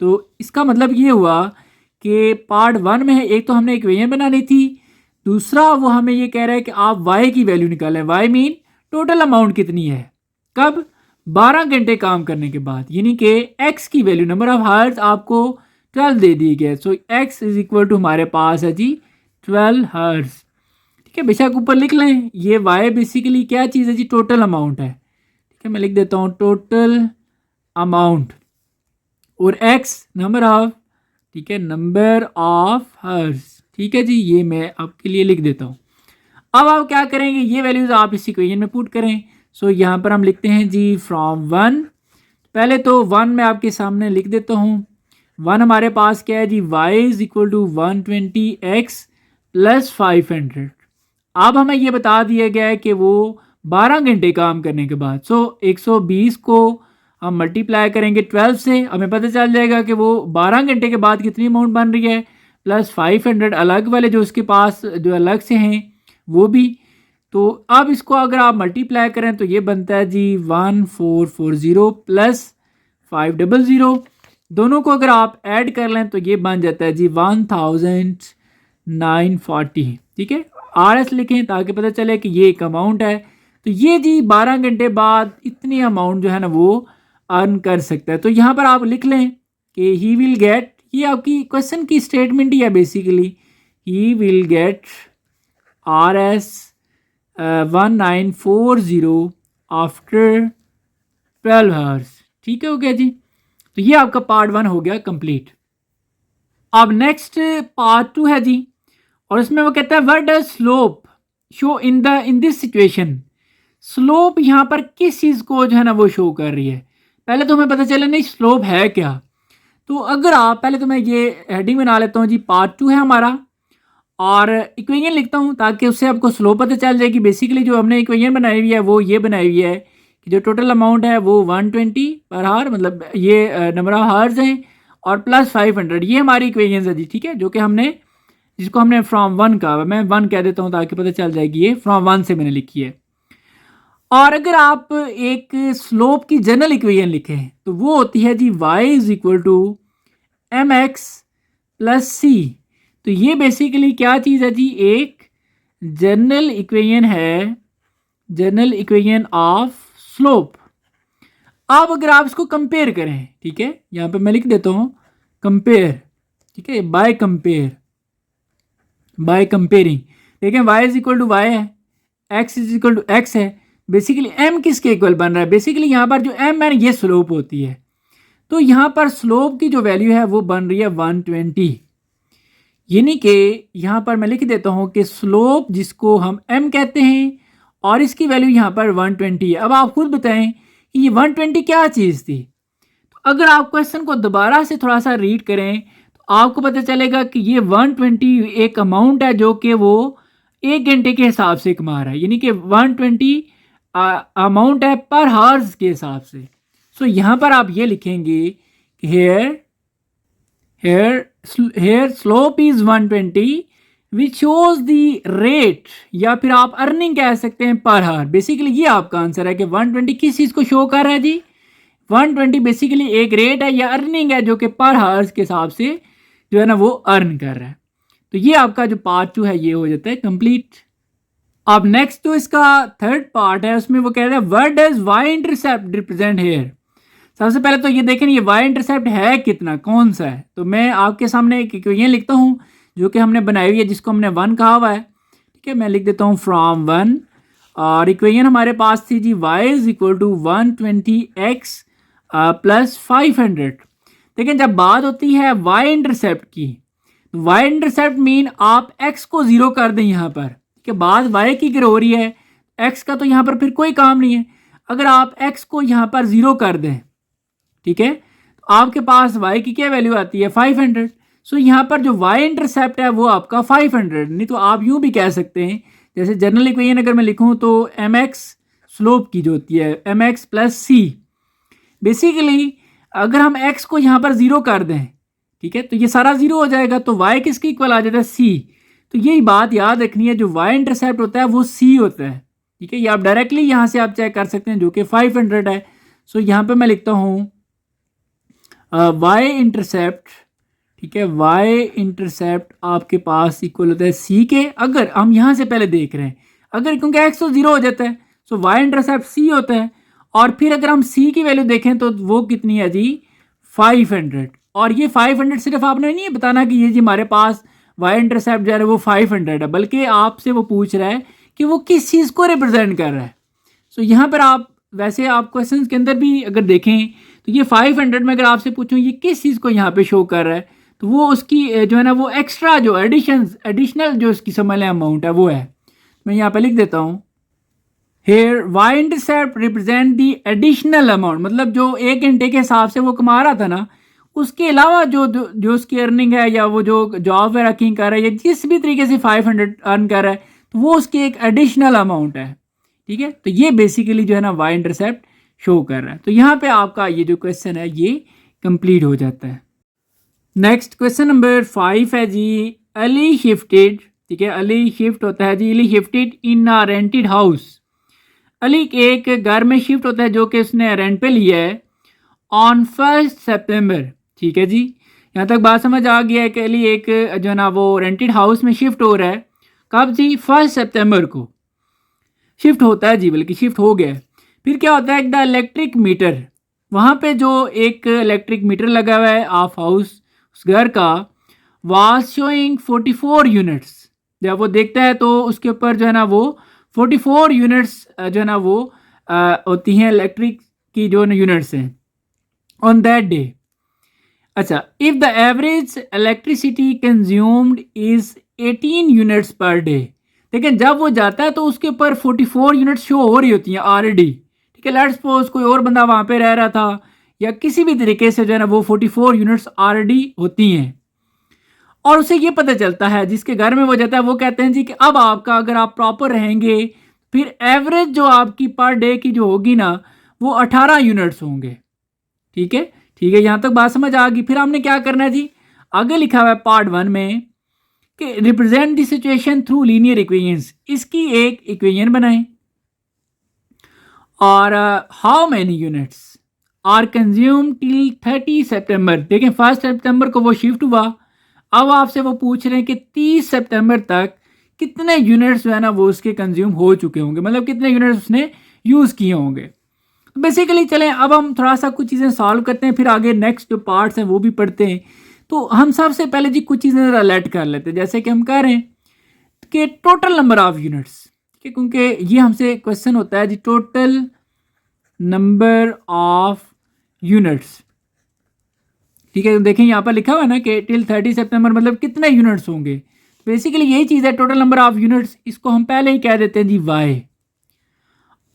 तो इसका मतलब ये हुआ कि पार्ट 1 में है, एक तो हमने इक्वेशन बनानी थी, दूसरा वो हमें ये कह रहा है कि आप y की वैल्यू निकालें, y मीन टोटल अमाउंट कितनी है, कब, 12 घंटे काम करने के बाद, यानी कि x की वैल्यू नंबर ऑफ हावर्स आपको 12 दे दी गई, सो x इज इक्वल टू हमारे पास है जी 12 हावर्स। ठीक है, बेशक ऊपर लिख लें, ये y बेसिकली क्या चीज़ है जी, टोटल अमाउंट है। ठीक है, मैं लिख देता हूँ टोटल अमाउंट, और x नंबर ऑफ, ठीक है, नंबर ऑफ हावर्स। ठीक है जी, ये मैं आपके लिए लिख देता हूँ। अब आप क्या करेंगे, ये वैल्यूज़ आप इस इक्वेशन में पुट करें। सो यहाँ पर हम लिखते हैं जी फ्रॉम 1, पहले तो 1 मैं आपके सामने लिख देता हूँ। 1 हमारे पास क्या है जी, y is equal to 120x plus 500। अब हमें ये बता दिया गया है कि वो 12 घंटे काम करने के बाद, सो 120 को हम मल्टीप्लाई करेंगे 12 से, हमें पता चल जाएगा कि वो 12 घंटे के बाद कितनी अमाउंट बन रही है, प्लस 500 अलग वाले जो उसके पास जो अलग से हैं वो भी। तो अब इसको अगर आप मल्टीप्लाई करें तो ये बनता है जी 1440 प्लस 500, दोनों को अगर आप ऐड कर लें तो ये बन जाता है जी 1940। ठीक है, RS लिखें ताकि पता चले कि ये एक अमाउंट है। तो ये जी 12 घंटे बाद इतनी अमाउंट जो है ना वो अर्न कर सकता है। तो यहाँ पर आप लिख लें कि ही विल गेट, ये आपकी क्वेश्चन की स्टेटमेंट ही है basically, he will get RS 1940 after 12 hours. ठीक है, हो गया जी। तो ये आपका पार्ट 1 हो गया कंप्लीट। अब नेक्स्ट पार्ट 2 है जी, और इसमें वो कहता है what does slope show in this situation. Slope यहाँ पर किस चीज़ को जो है ना वो शो कर रही है। पहले तो हमें पता चला नहीं स्लोप है क्या। तो अगर आप पहले तो मैं ये हेडिंग बना लेता हूँ जी, पार्ट 2 है हमारा, और इक्वेशन लिखता हूँ ताकि उससे आपको स्लोप पता चल जाए कि बेसिकली जो हमने इक्वेशन बनाई हुई है वो ये बनाई हुई है कि जो टोटल अमाउंट है वो 120 पर हार, मतलब ये नंबर ऑफ हार्स हैं, और प्लस 500, ये हमारी इक्वेशन है जी। ठीक है, जो कि हमने जिसको हमने फ्रॉम 1 का, मैं 1 कह देता हूँ ताकि पता चल जाएगी ये फ्रॉम 1 से मैंने लिखी है। और अगर आप एक स्लोप की जनरल इक्वेशन लिखें तो वो होती है जी y is equal to M x plus c. तो ये बेसिकली क्या चीज़ है जी, एक जनरल इक्वेशन है, जनरल इक्वेशन ऑफ स्लोप। अब अगर आप इसको कंपेयर करें, ठीक है, यहाँ पे मैं लिख देता हूँ कंपेयर, ठीक है, बाय कंपेयर, बाय कंपेयरिंग। देखें y is equal to Y है, x is equal to X है। बेसिकली m किसके इक्वल बन रहा है, बेसिकली यहाँ पर जो m है ये स्लोप होती है। तो यहाँ पर स्लोप की जो वैल्यू है वो बन रही है 120, यानी कि यहाँ पर मैं लिख देता हूँ कि स्लोप जिसको हम m कहते हैं और इसकी वैल्यू यहाँ पर 120 है। अब आप खुद बताएं कि ये 120 क्या चीज़ थी। तो अगर आप क्वेश्चन को दोबारा से थोड़ा सा रीड करें तो आपको पता चलेगा कि ये 120 एक अमाउंट है जो कि वो 1 घंटे के हिसाब से कमा रहा है, यानी कि 120 अमाउंट है पर हार्स के हिसाब से। सो यहाँ पर आप ये लिखेंगे कि here slope is 120 which shows the rate, या फिर आप अर्निंग कह सकते हैं पर हार। बेसिकली ये आपका आंसर है कि 120 किस चीज़ को शो कर रहा है जी, 120 बेसिकली एक रेट है या अर्निंग है जो कि पर हार्स के हिसाब से जो है ना वो अर्न कर रहा है। तो ये आपका जो पार्ट 2 है ये हो जाता है कंप्लीट। अब नेक्स्ट तो इसका थर्ड पार्ट है, उसमें वो कह रहे हैं what does Y intercept represent here. सबसे पहले तो ये देखें ये वाई इंटरसेप्ट है कितना, कौन सा है। तो मैं आपके सामने एक इक्वेशन लिखता हूँ जो कि हमने बनाई हुई है, जिसको हमने 1 कहा हुआ है। ठीक है, मैं लिख देता हूँ फ्रॉम 1, और इक्वेशन हमारे पास थी जी y is equal to 120x plus 500। लेकिन जब बात होती है y इंटरसेप्ट की, y इंटरसेप्ट मीन आप x को ज़ीरो कर दें यहाँ पर, ठीक है, बात y की अगर हो रही है, x का तो यहाँ पर फिर कोई काम नहीं है। अगर आप x को यहाँ पर ज़ीरो कर दें, ठीक है, तो आपके पास y की क्या वैल्यू आती है 500। सो यहाँ पर जो y इंटरसेप्ट है वो आपका 500, नहीं तो आप यूँ भी कह सकते हैं, जैसे जनरल इक्वेशन अगर मैं लिखूँ तो एम एक्स स्लोप की जो होती है एम एक्स प्लस सी। बेसिकली अगर हम x को यहाँ पर ज़ीरो कर दें, ठीक है, तो ये सारा ज़ीरो हो जाएगा, तो y किसके इक्वल आ जाता है c। तो यही बात याद रखनी है, जो y इंटरसेप्ट होता है वो c होता है। ठीक है, ये आप डायरेक्टली यहाँ से आप चेक कर सकते हैं जो कि 500 है। सो यहाँ पे मैं लिखता हूँ y इंटरसेप्ट, ठीक है, y इंटरसेप्ट आपके पास इक्वल होता है c के। अगर हम यहाँ से पहले देख रहे हैं, अगर क्योंकि x तो ज़ीरो हो जाता है, सो y इंटरसेप्ट c होता है। और फिर अगर हम c की वैल्यू देखें तो वो कितनी है जी 500। और ये 500 सिर्फ आपने नहीं बताना कि ये जी हमारे पास y इंटरसेप्ट जो है वो 500 है, बल्कि आपसे वो पूछ रहा है कि वो किस चीज़ को रिप्रेजेंट कर रहा है। सो यहाँ पर आप वैसे आप क्वेश्चन के अंदर भी अगर देखें तो ये 500 में अगर आपसे पूछूं ये किस चीज़ को यहाँ पे शो कर रहा है, तो वो उसकी जो है ना वो एक्स्ट्रा जो एडिशनल जो उसकी समझ लें अमाउंट है वो है। मैं यहाँ पे लिख देता हूँ here Y intercept represent the additional amount, मतलब जो 1 घंटे के हिसाब से वो कमा रहा था ना, उसके अलावा जो उसकी अर्निंग है या वो जो जॉब वगैरह की कर रहा है या जिस भी तरीके से 500 अर्न कर रहा है, तो वो उसकी एक एडिशनल अमाउंट है। ठीक है, तो ये बेसिकली जो है ना वाई इंटरसेप्ट शो कर रहा है। तो यहाँ पे आपका ये जो क्वेश्चन है ये कंप्लीट हो जाता है। नेक्स्ट क्वेश्चन नंबर 5 है जी अली शिफ्टेड, ठीक है, अली शिफ्ट होता है जी, Ali shifted in a rented house. Ali एक घर में शिफ्ट होता है जो कि उसने रेंट पे लिया है ऑन 1 सितंबर। ठीक है जी, यहाँ तक बात समझ आ गया है कि अली एक जो है ना वो रेंटेड हाउस में शिफ्ट हो रहा है। कब जी 1 सितंबर को शिफ्ट होता है जी, बल्कि शिफ्ट हो गया है। फिर क्या होता है, द इलेक्ट्रिक मीटर, वहाँ पे जो एक इलेक्ट्रिक मीटर लगा हुआ है ऑफ हाउस उस घर का, वाज शोइंग 44 यूनिट्स, जब वो देखता है तो उसके ऊपर जो है ना वो 44 यूनिट्स जो है ना वो होती हैं इलेक्ट्रिक की जो यूनिट्स हैं ऑन दैट डे। अच्छा, if the average electricity consumed is 18 units per day, लेकिन जब वो जाता है तो उसके ऊपर 44 यूनिट्स शो हो रही होती हैं ऑलरेडी। ठीक है, लेट्स सपोज कोई और बंदा वहाँ पे रह रहा था या किसी भी तरीके से जो है ना वो 44 यूनिट्स ऑलरेडी होती हैं और उसे ये पता चलता है, जिसके घर में वो जाता है वो कहते हैं जी कि अब आपका अगर आप प्रॉपर रहेंगे फिर एवरेज जो आपकी पर डे की जो होगी ना वो 18 यूनिट्स होंगे। ठीक है, ठीक है, यहाँ तक बात समझ आ गई। फिर हमने क्या करना है जी, आगे लिखा हुआ है पार्ट 1 में कि represent the situation through linear equations, इसकी एक इक्वेशन बनाएं और how many units are consume till 30 September. देखें 1 सितंबर को वो शिफ्ट हुआ, अब आपसे वो पूछ रहे हैं कि 30 सितंबर तक कितने यूनिट्स जो है ना वो उसके कंज्यूम हो चुके होंगे, मतलब कितने यूनिट्स उसने यूज़ किए होंगे। बेसिकली चलें अब हम थोड़ा सा कुछ चीज़ें सॉल्व करते हैं, फिर आगे नेक्स्ट जो पार्ट्स हैं वो भी पढ़ते हैं। तो हम सबसे पहले जी कुछ चीज़ें ज़रा लेट कर लेते हैं, जैसे कि हम कह रहे हैं कि टोटल नंबर ऑफ यूनिट्स, क्योंकि ये हमसे क्वेश्चन होता है जी टोटल नंबर ऑफ यूनिट्स। ठीक है, देखें यहाँ पर लिखा हुआ है ना कि टिल 30 सितंबर मतलब कितने यूनिट्स होंगे। बेसिकली यही चीज़ है टोटल नंबर ऑफ यूनिट्स, इसको हम पहले ही कह देते हैं जी वाई।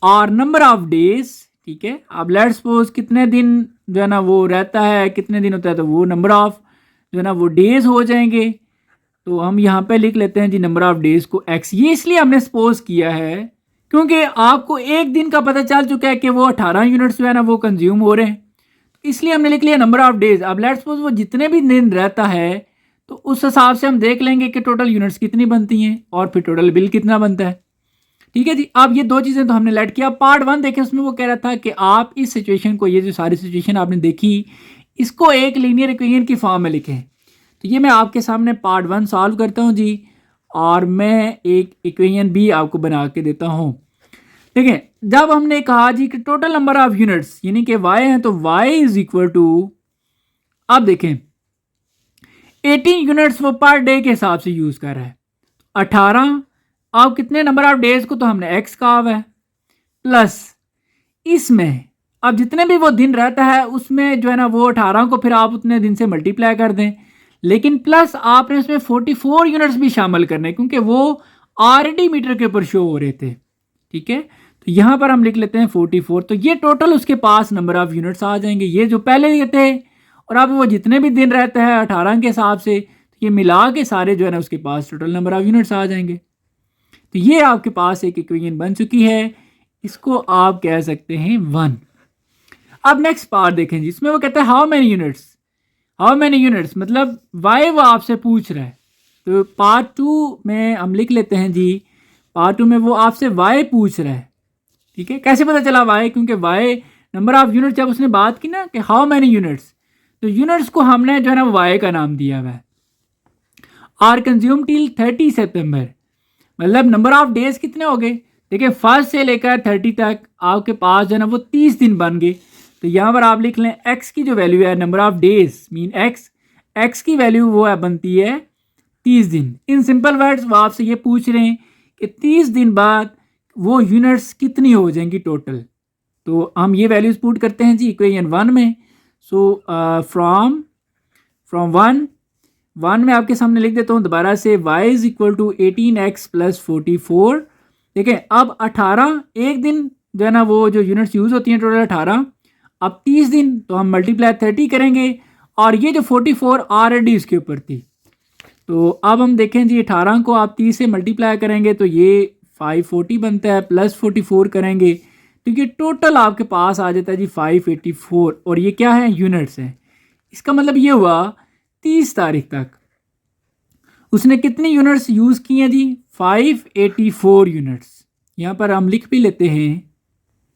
और नंबर ऑफ डेज, ठीक है, अब लेट्स सपोज कितने दिन जो है ना वो रहता है, कितने दिन होता है, तो वो नंबर ऑफ जो है ना वो डेज हो जाएंगे। तो हम यहाँ पे लिख लेते हैं जी नंबर ऑफ डेज को x। ये इसलिए हमने सपोज किया है क्योंकि आपको एक दिन का पता चल चुका है कि वो 18 यूनिट्स जो है ना वो कंज्यूम हो रहे हैं, इसलिए हमने लिख लिया नंबर ऑफ डेज। अब लेट्स सपोज वो जितने भी दिन रहता है तो उस हिसाब से हम देख लेंगे कि टोटल यूनिट्स कितनी बनती हैं और फिर टोटल बिल कितना बनता है। ठीक है जी, अब ये दो चीज़ें तो हमने लेट किया। पार्ट 1 देखें, उसमें वो कह रहा था कि आप इस सिचुएशन को, ये जो सारी सिचुएशन आपने देखी, इसको एक लीनियर इक्वेशन की फॉर्म में लिखें। तो ये मैं आपके सामने पार्ट 1 सॉल्व करता हूँ जी, और मैं एक इक्वेशन भी आपको बना के देता हूँ। देखें, जब हमने कहा जी कि टोटल नंबर ऑफ यूनिट्स यानी कि y है, तो y इज इक्वल टू, अब देखें 18 यूनिट्स वो पर डे के हिसाब से यूज़ कर रहा है, 18। अब कितने नंबर ऑफ डेज को तो हमने x कहा हुआ है, प्लस इसमें अब जितने भी वो दिन रहता है उसमें जो है ना वो 18 को फिर आप उतने दिन से मल्टीप्लाई कर दें, लेकिन प्लस आपने उसमें 44 यूनिट्स भी शामिल करने क्योंकि वो ऑलरेडी मीटर के ऊपर शो हो रहे थे। ठीक है, तो यहाँ पर हम लिख लेते हैं 44। तो ये टोटल उसके पास नंबर ऑफ यूनिट्स आ जाएंगे, ये जो पहले ये थे और अब वो जितने भी दिन रहते हैं 18 के हिसाब से, तो ये मिला के सारे जो है ना उसके पास टोटल नंबर ऑफ यूनिट्स आ जाएंगे। तो ये आपके पास एक इक्वेशन बन चुकी है, इसको आप कह सकते हैं 1। अब नेक्स्ट पार्ट देखें जी, इसमें वो कहता है how many units, how many units मतलब वाई वो आपसे पूछ रहा है। तो पार्ट 2 में हम लिख लेते हैं जी, पार्ट 2 में वो आपसे वाई पूछ रहा है। ठीक है, कैसे पता चला वाई, क्योंकि वाई नंबर ऑफ यूनिट्स जब उसने बात की ना कि हाउ मैनी यूनिट्स, तो यूनिट्स को हमने जो है ना वाई का नाम दिया हुआ है। आर कंज्यूम टिल 30 सितंबर मतलब नंबर ऑफ डेज कितने हो गए, देखिए 1 से लेकर 30 तक आपके पास जो है ना वो 30 दिन बन गए। तो यहाँ पर आप लिख लें x की जो वैल्यू है number of days mean x की वैल्यू वो है बनती है 30 दिन। इन सिंपल वर्ड्स वो आपसे ये पूछ रहे हैं कि 30 दिन बाद वो यूनिट्स कितनी हो जाएंगी टोटल। तो हम ये वैल्यूज पुट करते हैं जी इक्वेशन 1 में। सो फ्रॉम 1 में आपके सामने लिख देता हूँ दोबारा से, y is equal to 18x plus 44। देखें अब 18 एक दिन जो है ना वो जो यूनिट्स यूज़ होती हैं टोटल 18, अब 30 दिन तो हम मल्टीप्लाई 30 करेंगे और ये जो 44 ऑलरेडी इसके ऊपर थी। तो अब हम देखें जी 18 को आप 30 से मल्टीप्लाई करेंगे तो ये 540 बनता है, प्लस 44 करेंगे तो ये टोटल आपके पास आ जाता है जी 584। और ये क्या है, यूनिट्स है। इसका मतलब ये हुआ 30 तारीख तक उसने कितनी यूनिट्स यूज़ की हैं जी, 584 यूनिट्स। यहाँ पर हम लिख भी लेते हैं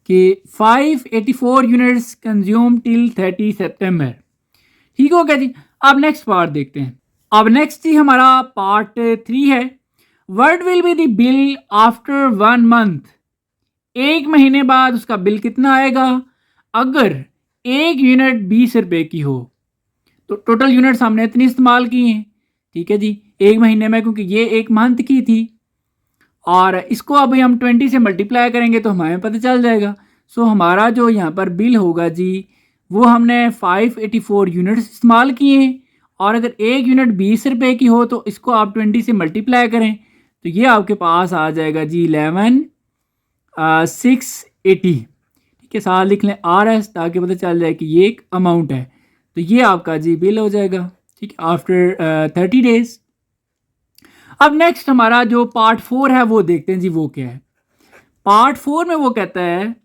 कि 584 यूनिट्स कंज्यूम टिल 30 सितंबर। ठीक हो गया जी। अब नेक्स्ट पार्ट देखते हैं। अब नेक्स्ट जी हमारा पार्ट 3 है, what will be the bill after 1 month, एक महीने बाद उसका बिल कितना आएगा अगर एक यूनिट 20 रुपए की हो। तो टोटल यूनिट्स हमने इतनी इस्तेमाल की हैं। ठीक है जी, एक महीने में, क्योंकि ये एक मंथ की थी। और इसको अभी हम 20 से मल्टीप्लाई करेंगे तो हमें पता चल जाएगा। सो हमारा जो यहाँ पर बिल होगा जी, वो हमने 584 यूनिट्स इस्तेमाल किए हैं। और अगर एक यूनिट 20 रुपये की हो तो इसको आप 20 से मल्टीप्लाई करें तो ये आपके पास आ जाएगा जी 11,680। ठीक है, साथ लिख लें RS ताकि पता चल जाए कि ये एक अमाउंट है। तो ये आपका जी बिल हो जाएगा। ठीक है, आफ्टर 30 डेज। अब नेक्स्ट हमारा जो पार्ट 4 है वो देखते हैं जी, वो क्या है। पार्ट 4 में वो कहता है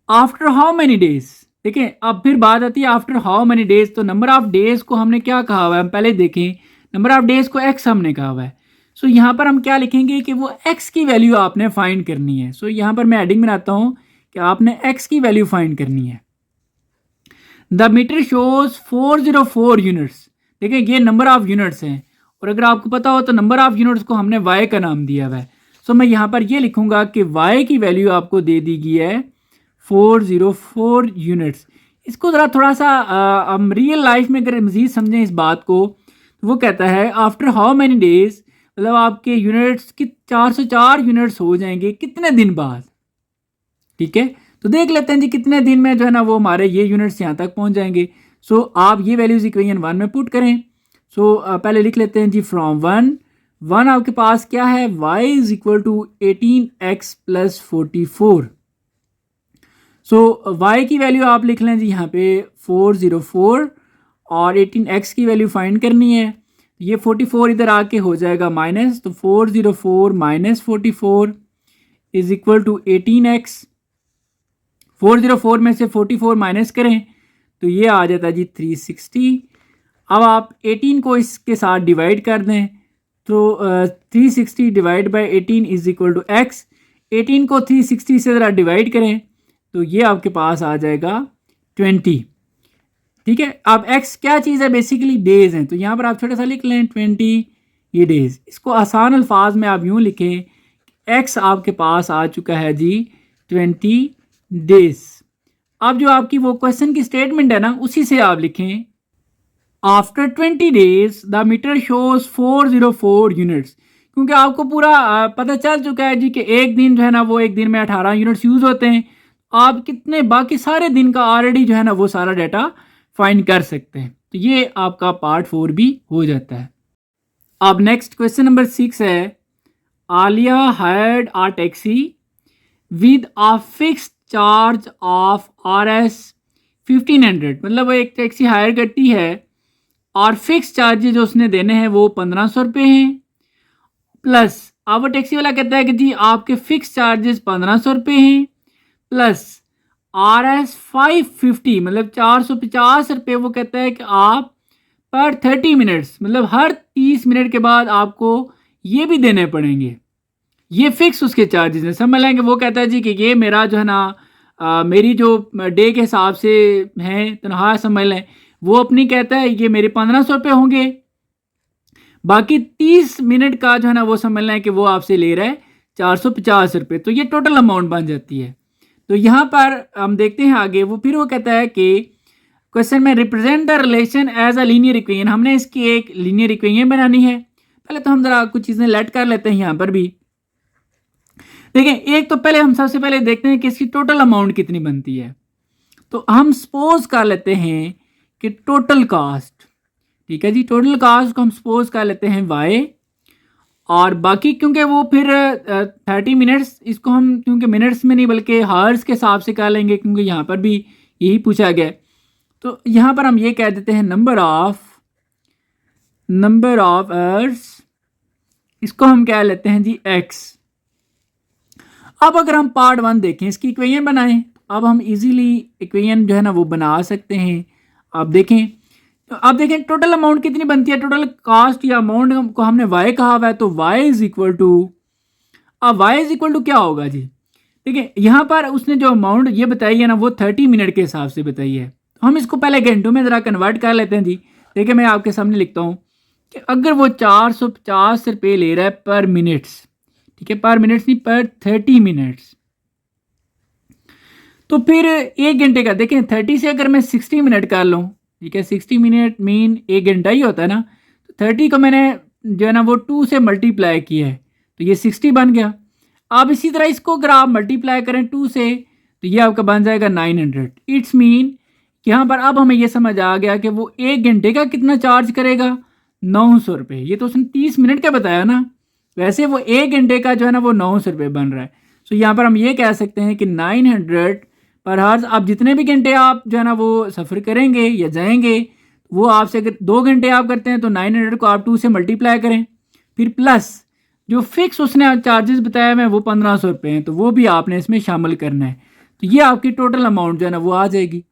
आफ्टर हाउ मेनी डेज। देखें, अब फिर बात आती है आफ्टर हाउ मेनी डेज। तो नंबर ऑफ डेज को हमने क्या कहा हुआ है, हम पहले देखें। नंबर ऑफ डेज को x हमने कहा हुआ है। सो यहाँ पर हम क्या लिखेंगे कि वो x की वैल्यू आपने फाइंड करनी है। सो यहाँ पर मैं एडिंग बनाता हूँ कि आपने x की वैल्यू फाइंड करनी है। The meter shows 404 units. देखिए, ये नंबर ऑफ यूनिट्स हैं, और अगर आपको पता हो तो नंबर ऑफ यूनिट्स को हमने y का नाम दिया हुआ है। सो मैं यहाँ पर ये लिखूंगा कि y की वैल्यू आपको दे दी गई है 404 यूनिट्स। इसको ज़रा थोड़ा सा हम रियल लाइफ में अगर मज़ीद समझें इस बात को, तो वो कहता है आफ्टर हाउ मैनी डेज, मतलब आपके यूनिट्स की 404 यूनिट्स हो जाएंगे कितने दिन बाद। ठीक है, तो देख लेते हैं जी कितने दिन में जो है ना वो हमारे ये यूनिट्स यहाँ तक पहुँच जाएंगे। सो आप ये वैल्यूज इक्वेशन 1 में पुट करें। सो पहले लिख लेते हैं जी फ्रॉम 1 आपके पास क्या है, y is equal to 18x plus 44। So y की वैल्यू आप लिख लें जी यहाँ पे 404, और 18x की वैल्यू फाइंड करनी है। ये 44 इधर आके हो जाएगा माइनस, तो 404 minus 44 is equal to 18x। 404 में से 44 माइनस करें तो ये आ जाता है जी 360। अब आप 18 को इसके साथ डिवाइड कर दें तो 360 divide by 18 is equal to X. 18 को 360 से ज़रा डिवाइड करें तो ये आपके पास आ जाएगा 20। ठीक है, अब x क्या चीज़ है, बेसिकली डेज हैं, तो यहाँ पर आप छोटा सा लिख लें 20 ये डेज। इसको आसान अल्फाज में आप यूँ लिखें, x आपके पास आ चुका है जी 20 डेज। अब जो आपकी वो क्वेश्चन की स्टेटमेंट है ना, उसी से आप लिखें after 20 days the meter shows 404 units. क्योंकि आपको पूरा पता चल चुका है जी कि एक दिन जो है ना वो एक दिन में 18 यूनिट्स यूज़ होते हैं। आप कितने बाकी सारे दिन का ऑलरेडी जो है ना वो सारा डाटा फाइंड कर सकते हैं। तो ये आपका पार्ट 4 भी हो जाता है। अब नेक्स्ट क्वेश्चन नंबर 6 है, Alia hired a taxi with a fixed charge of RS 1500। मतलब वो एक टैक्सी हायर करती है और फिक्स चार्जेज जो उसने देने हैं वो 1500 रुपये हैं। प्लस अब वो टैक्सी वाला कहता है कि जी आपके फिक्स चार्जेस 1500 रुपये हैं, प्लस RS 550 मतलब 450 रुपये वो कहता है कि आप पर 30 मिनट्स मतलब हर 30 मिनट के बाद आपको ये भी देने पड़ेंगे। ये फिक्स उसके चार्जेस हैं, समझ लेंगे। वो कहता है जी कि ये मेरा जो है ना मेरी जो डे के हिसाब से हैं तनख्वाह समझ लें, वो अपनी कहता है ये मेरे 1500 रुपये होंगे, बाकी 30 मिनट का जो है ना वो समझ लें कि वो आपसे ले रहा है 450 रुपये। तो ये टोटल अमाउंट बन जाती है। तो यहाँ पर हम देखते हैं आगे, वो फिर वो कहता है कि क्वेश्चन में represent the relation as a linear equation. हमने इसकी एक लीनियर इक्वेशन बनानी है। पहले तो हम ज़रा कुछ चीज़ें लेट कर लेते हैं यहाँ पर भी। देखें, एक तो पहले हम सबसे पहले देखते हैं कि इसकी टोटल अमाउंट कितनी बनती है। तो हम सपोज कर लेते हैं कि टोटल कास्ट, ठीक है जी, टोटल कास्ट को हम सपोज कर लेते हैं y, और बाकी क्योंकि वो फिर 30 मिनट्स, इसको हम क्योंकि मिनट्स में नहीं बल्कि हार्स के हिसाब से कर लेंगे क्योंकि यहाँ पर भी यही पूछा गया। तो यहाँ पर हम ये कह देते हैं नंबर ऑफ आवर्स, इसको हम कह लेते हैं जी x। अब अगर हम पार्ट 1 देखें, इसकी इक्वेशन बनाएं, अब हम इजीली इक्वेशन जो है ना वो बना सकते हैं। आप देखें, तो आप देखें टोटल अमाउंट कितनी बनती है, टोटल कास्ट या अमाउंट को हमने y कहा हुआ है, तो y इज इक्वल टू, अब y इज इक्वल टू क्या होगा जी। देखिए, यहाँ पर उसने जो अमाउंट ये बताई है ना वो 30 मिनट के हिसाब से बताई है। तो हम इसको पहले घंटों में ज़रा कन्वर्ट कर लेते हैं जी। देखिए, मैं आपके सामने लिखता हूँ कि अगर वो 450 रुपये ले रहा है पर मिनट्स, ठीक है, पर मिनट्स नहीं पर 30 मिनट्स, तो फिर एक घंटे का देखें 30 से अगर मैं 60 मिनट कर लूँ, ठीक है, 60 मिनट मीन एक घंटा ही होता है ना, तो 30 को मैंने जो है ना वो 2 से मल्टीप्लाई किया है तो ये 60 बन गया। अब इसी तरह इसको अगर आप मल्टीप्लाई करें 2 से तो ये आपका बन जाएगा 900। इट्स मीन यहाँ पर अब हमें ये समझ आ गया कि वो 1 घंटे का कितना चार्ज करेगा, 900 रुपये। ये तो उसने 30 मिनट का बताया ना, वैसे वो 1 घंटे का जो है ना वो 900 रुपये बन रहा है। सो यहाँ पर हम ये कह सकते हैं कि 900 पर आवर्स, आप जितने भी घंटे आप जो है ना वो सफ़र करेंगे या जाएंगे, वो आपसे अगर 2 घंटे आप करते हैं तो 900 को आप 2 से मल्टीप्लाई करें, फिर प्लस जो फिक्स उसने चार्जेस बताया हुए वो 1500 रुपये हैं, तो वो भी आपने इसमें शामिल करना है। तो ये आपकी टोटल अमाउंट जो है ना वो आ जाएगी।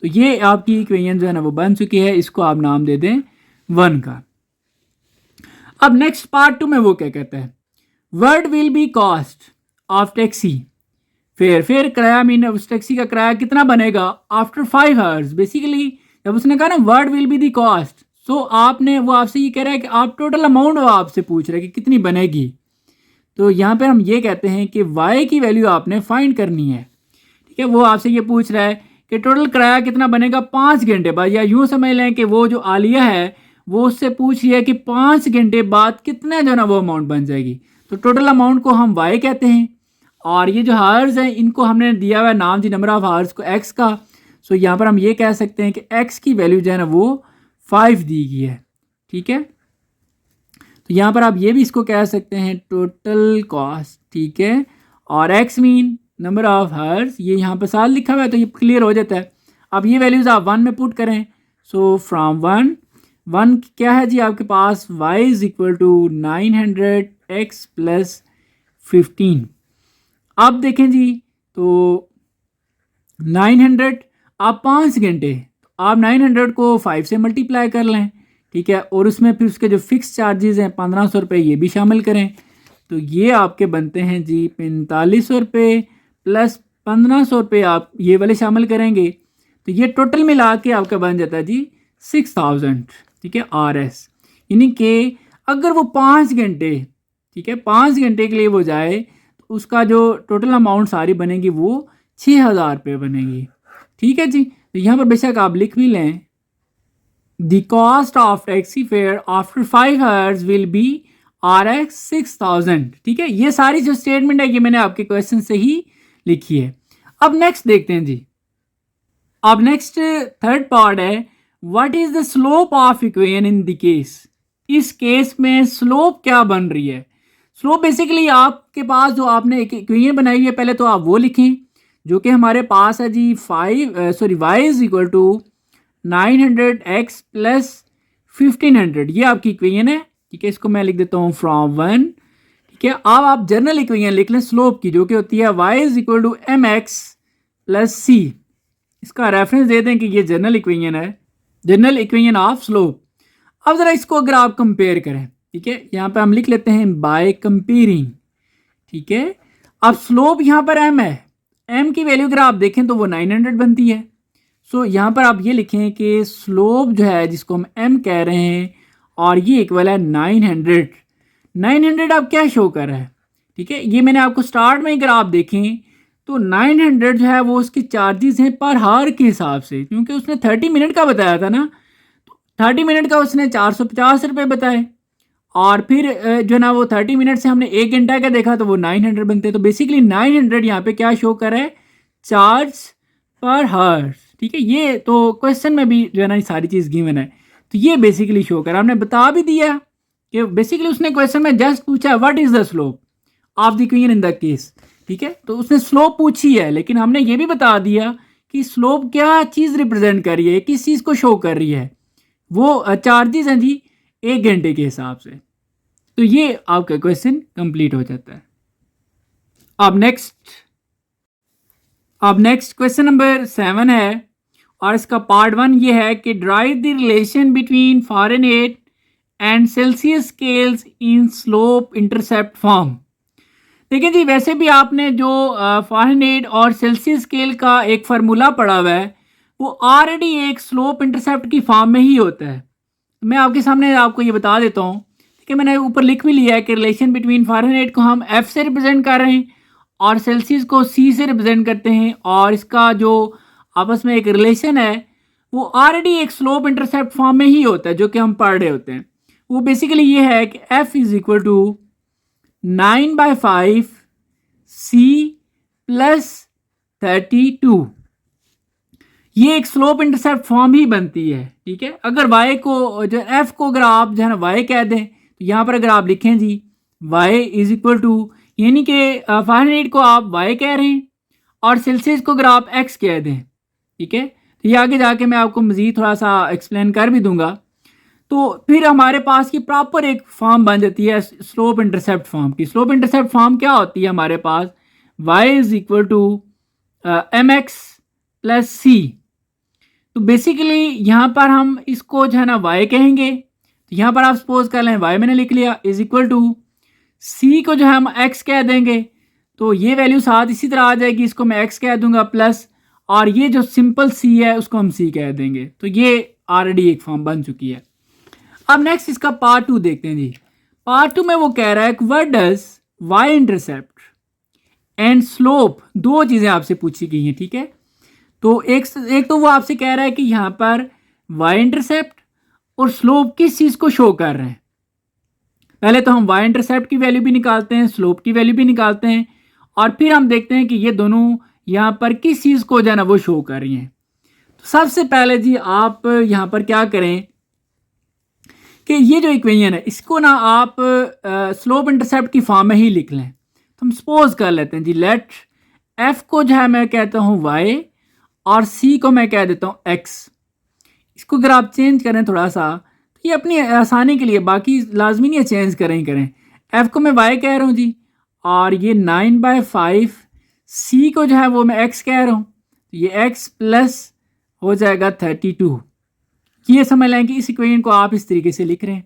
तो ये आपकी इक्वेशन जो है ना वो बन चुकी है, इसको आप नाम दे दें 1 का। अब नेक्स्ट पार्ट 2 में वो क्या कहता है, word will B cost of taxi फिर किराया मीन उस टैक्सी का किराया कितना बनेगा आफ्टर 5 आवर्स। बेसिकली जब उसने कहा ना word will be the cost, so आपने वो आपसे ये कह रहा है कि आप टोटल अमाउंट वो आपसे पूछ रहे हैं कि कितनी बनेगी। तो यहाँ पे हम ये कहते हैं कि वाई की वैल्यू आपने फाइंड करनी है। ठीक है, वो आपसे ये पूछ रहा है कि टोटल किराया कितना बनेगा 5 घंटे बाद, या यूँ समझ लें कि वो जो आलिया है वो उससे पूछ रही है कि 5 घंटे बाद कितना जो है ना वो अमाउंट बन जाएगी। तो टोटल अमाउंट को हम वाई कहते हैं, और ये जो हार्स हैं इनको हमने दिया हुआ है नाम जी नंबर ऑफ हार्स को एक्स का। सो यहाँ पर हम ये कह सकते हैं कि एक्स की वैल्यू जो है ना वो 5 दी गई है। ठीक है, तो यहाँ पर आप ये भी इसको कह सकते हैं टोटल कॉस्ट। ठीक है, और X mean number of hours, ये यहाँ पर साल लिखा हुआ है तो ये क्लियर हो जाता है। अब ये वैल्यूज़ आप 1 में पुट करें, सो फ्राम 1 क्या है जी आपके पास, y is equal to 900x plus 15। अब देखें जी, तो 900 आप 5 घंटे, आप 900 को 5 से मल्टीप्लाई कर लें। ठीक है, और उसमें फिर उसके जो फिक्स चार्जेस हैं 1500 रुपये ये भी शामिल करें, तो ये आपके बनते हैं जी 4500 रुपये प्लस 1500 रुपये आप ये वाले शामिल करेंगे, तो ये टोटल मिला के आपका बन जाता है जी 6000। ठीक है, RS, यानी कि अगर वो 5 घंटे, ठीक है 5 घंटे के लिए वो जाए तो उसका जो टोटल अमाउंट सारी बनेगी वो 6000 रुपये बनेगी। ठीक है जी, तो यहाँ पर बेशक आप लिख भी लें, the cost of taxi fare after 5 hours will be RX 6000। ठीक है, ये सारी जो स्टेटमेंट है ये मैंने आपके क्वेश्चन से ही लिखी है। अब नेक्स्ट देखते हैं जी, अब नेक्स्ट थर्ड पार्ट है, what is the slope of equation in the case. इस केस में स्लोप क्या बन रही है। स्लोप बेसिकली आपके पास जो आपने एक इक्वेशन बनाई है पहले तो आप वो लिखें, जो कि हमारे पास है जी y is equal to 900x plus 1500, ये आपकी इक्वेशन है। ठीक है, इसको मैं लिख देता हूँ फ्रॉम 1। ठीक है, अब आप जर्नल इक्वेशन लिख लें स्लोप की, जो कि होती है y is equal to mx plus c। इसका रेफरेंस दे दें कि ये जर्नल इक्वेशन है, जर्नल इक्वेशन ऑफ स्लोप। अब ज़रा इसको अगर आप कंपेयर करें, ठीक है, यहाँ पे हम लिख लेते हैं बाय कंपेयरिंग। ठीक है, अब स्लोप यहाँ पर m है, m की वैल्यू अगर आप देखें तो वो 900 बनती है। सो यहाँ पर आप ये लिखें कि स्लोप जो है जिसको हम m कह रहे हैं और ये इक्वल है 900 अब क्या शो कर रहा है। ठीक है, ये मैंने आपको स्टार्ट में अगर आप देखें तो 900 जो है वो उसके चार्जेस हैं पर हार के हिसाब से, क्योंकि उसने 30 मिनट का बताया था ना, तो 30 मिनट का उसने 450 रुपये बताए, और फिर जो है ना वो 30 मिनट से हमने 1 घंटा का देखा तो वो 900 बनते। तो बेसिकली 900 यहाँ पे क्या शो कर रहा है, चार्ज पर हार्स। ठीक है, ये तो क्वेश्चन में भी जो है ना ये सारी चीज़ गिवन है, तो ये बेसिकली शो कर, हमने बता भी दिया कि बेसिकली उसने क्वेश्चन में जस्ट पूछा what is the slope of the equation in the case. ठीक है, तो उसने स्लोप पूछी है, लेकिन हमने ये भी बता दिया कि स्लोप क्या चीज़ रिप्रेजेंट कर रही है, किस चीज़ को शो कर रही है, वो चार्जेस हैं जी 1 घंटे के हिसाब से। तो ये आपका क्वेश्चन कंप्लीट हो जाता है। अब नेक्स्ट क्वेश्चन नंबर 7 है, और इसका पार्ट 1 ये है कि drive the relation between Fahrenheit and Celsius scales in slope intercept form. देखिए जी, वैसे भी आपने जो फ़ारेनहाइट और सेल्सियस स्केल का एक फार्मूला पढ़ा हुआ है वो ऑलरेडी एक स्लोप इंटरसेप्ट की फॉर्म में ही होता है। मैं आपके सामने आपको ये बता देता हूँ कि मैंने ऊपर लिख भी लिया है कि रिलेशन बिटवीन फ़ारेनहाइट को हम F से रिप्रेजेंट कर रहे हैं और सेल्सियस को C से रिप्रेजेंट करते हैं, और इसका जो आपस में एक रिलेशन है वो ऑलरेडी एक स्लोप इंटरसेप्ट फॉर्म में ही होता है जो कि हम पढ़ रहे होते हैं। वो बेसिकली ये है कि f is equal to 9/5 c plus 32। ये एक स्लोप इंटरसेप्ट फॉर्म ही बनती है, ठीक है। अगर y को जो f को अगर आप जो है ना y कह दें तो यहाँ पर अगर आप लिखें जी y इज इक्वल टू, यानी कि फ़ारेनहाइट को आप y कह रहे हैं और सेल्सियस को अगर आप x कह दें, ठीक है। तो ये आगे जाके मैं आपको मज़ीद थोड़ा सा एक्सप्लेन कर भी दूंगा। तो फिर हमारे पास की प्रॉपर एक फॉर्म बन जाती है स्लोप इंटरसेप्ट फॉर्म की। स्लोप इंटरसेप्ट फॉर्म क्या होती है हमारे पास, y is equal to mx plus c. तो बेसिकली यहाँ पर हम इसको जो है ना y कहेंगे, तो यहाँ पर आप सपोज कर लें y मैंने लिख लिया इज इक्वल टू c को जो है हम x कह देंगे, तो ये वैल्यू साथ इसी तरह आ जाएगी, इसको मैं x कह दूंगा प्लस, और ये जो सिंपल c है उसको हम c कह देंगे। तो ये ऑलरेडी एक फॉर्म बन चुकी है। अब नेक्स्ट इसका पार्ट 2 देखते हैं जी। पार्ट 2 में वो कह रहा है कि what does y intercept and slope, दो चीज़ें आपसे पूछी गई हैं, ठीक है। तो एक तो वो आपसे कह रहा है कि यहाँ पर y इंटरसेप्ट और स्लोप किस चीज़ को शो कर रहे हैं। पहले तो हम y इंटरसेप्ट की वैल्यू भी निकालते हैं, स्लोप की वैल्यू भी निकालते हैं, और फिर हम देखते हैं कि ये दोनों यहाँ पर किस चीज़ को जो है ना वो शो कर रही हैं। तो सबसे पहले जी आप यहाँ पर क्या करें कि ये जो इक्वेशन है इसको ना आप स्लोप इंटरसेप्ट की फॉर्म में ही लिख लें। तो हम सपोज कर लेते हैं जी, लेट f को जो है मैं कहता हूँ y और c को मैं कह देता हूँ x। इसको अगर आप चेंज करें थोड़ा सा तो ये अपनी आसानी के लिए, बाकी लाजमी नहीं है चेंज करें ही करें। f को मैं y कह रहा हूँ जी, और ये 9/5 c को जो है वो मैं x कह रहा हूँ, तो ये x प्लस हो जाएगा 32। ये समझ लें कि इस इक्वेशन को आप इस तरीके से लिख रहे हैं,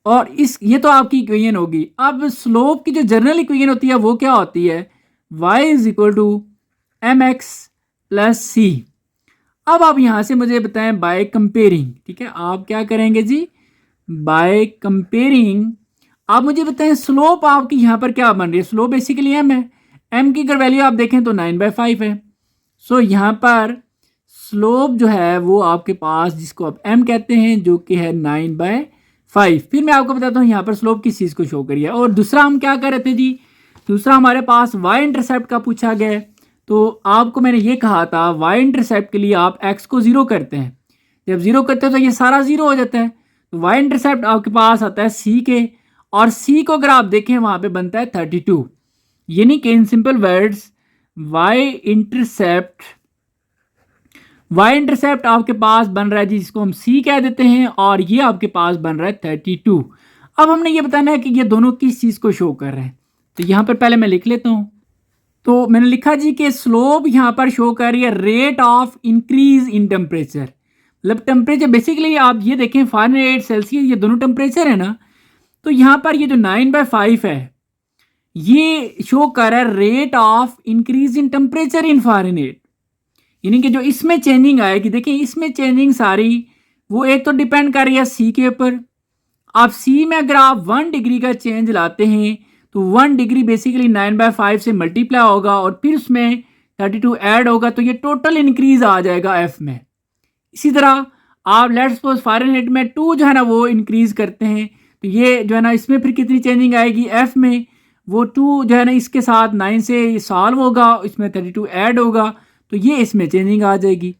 और ये तो आपकी इक्वेशन होगी। अब स्लोप की जो जनरल इक्वेशन होती है वो क्या होती है, y is equal to mx plus c. अब आप यहाँ से मुझे बताएं बाय कंपेयरिंग, ठीक है। आप क्या करेंगे जी, बाय कंपेयरिंग आप मुझे बताएं स्लोप आपकी यहाँ पर क्या बन रही है। स्लोप बेसिकली m है, m की अगर वैल्यू आप देखें तो 9/5 है। सो यहाँ पर स्लोप जो है वो आपके पास, जिसको आप m कहते हैं, जो कि है 9/5। फिर मैं आपको बताता हूँ यहाँ पर स्लोप किस चीज़ को शो करिए। और दूसरा हम क्या कर रहे थे जी, दूसरा हमारे पास y इंटरसेप्ट का पूछा गया है। तो आपको मैंने ये कहा था y इंटरसेप्ट के लिए आप x को 0 करते हैं, जब 0 करते हैं तो ये सारा 0 हो जाता है। तो y इंटरसेप्ट आपके पास आता है c के, और c को अगर आप देखें वहाँ पे बनता है 32। यानी कि इन सिंपल वर्ड्स y इंटरसेप्ट आपके पास बन रहा है जी, जिसको हम c कह देते हैं, और ये आपके पास बन रहा है 32। अब हमने ये बताना है कि ये दोनों किस चीज़ को शो कर रहे हैं। तो यहाँ पर पहले मैं लिख लेता हूँ। तो मैंने लिखा जी कि स्लोप यहाँ पर शो कर रही है rate of increase in temperature. मतलब टेम्परेचर बेसिकली आप ये देखें फ़ारेनहाइट, सेल्सियस, ये दोनों टेम्परेचर है ना। तो यहाँ पर ये जो 9/5 है ये शो कर रहा है rate of increase in temperature in Fahrenheit. यानी कि जो इसमें चेंजिंग आएगी, देखिए इसमें चेंजिंग सारी वो एक तो डिपेंड कर रही है सी के ऊपर। आप सी में अगर आप 1 डिग्री का चेंज लाते हैं तो 1 डिग्री बेसिकली 9/5 से मल्टीप्लाई होगा, और फिर उसमें 32 ऐड होगा, तो ये टोटल इंक्रीज आ जाएगा एफ में। इसी तरह आप लेट्स सपोज फ़ारेनहाइट में 2 जो है ना वो इंक्रीज करते हैं, तो ये जो है ना इसमें फिर कितनी चेंजिंग आएगी एफ में, वो 2 जो है ना इसके साथ 9 से सॉल्व होगा, इसमें 32 ऐड होगा, तो ये इसमें चेंजिंग आ जाएगी।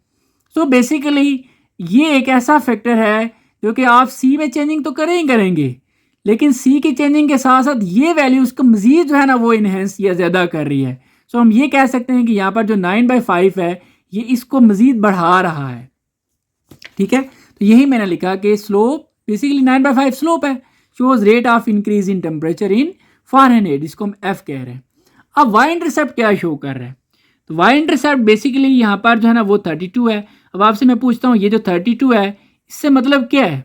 सो बेसिकली ये एक ऐसा फैक्टर है जो कि आप सी में चेंजिंग तो करेंगे, लेकिन सी की चेंजिंग के साथ साथ ये वैल्यू उसको मजीद जो है ना वो इन्हेंस या ज़्यादा कर रही है। सो हम ये कह सकते हैं कि यहाँ पर जो 9/5 है ये इसको मजीद बढ़ा रहा है, ठीक है। तो यही मैंने लिखा कि स्लोप बेसिकली 9/5 स्लोप है, shows rate of increase in temperature in Fahrenheit, जिसको हम एफ कह रहे हैं। अब वाई इंटरसेप्ट क्या शो कर रहा है, तो वाई इंटरसेप्ट बेसिकली यहाँ पर जो है ना वो 32 है। अब आपसे मैं पूछता हूँ ये जो 32 है इससे मतलब क्या है।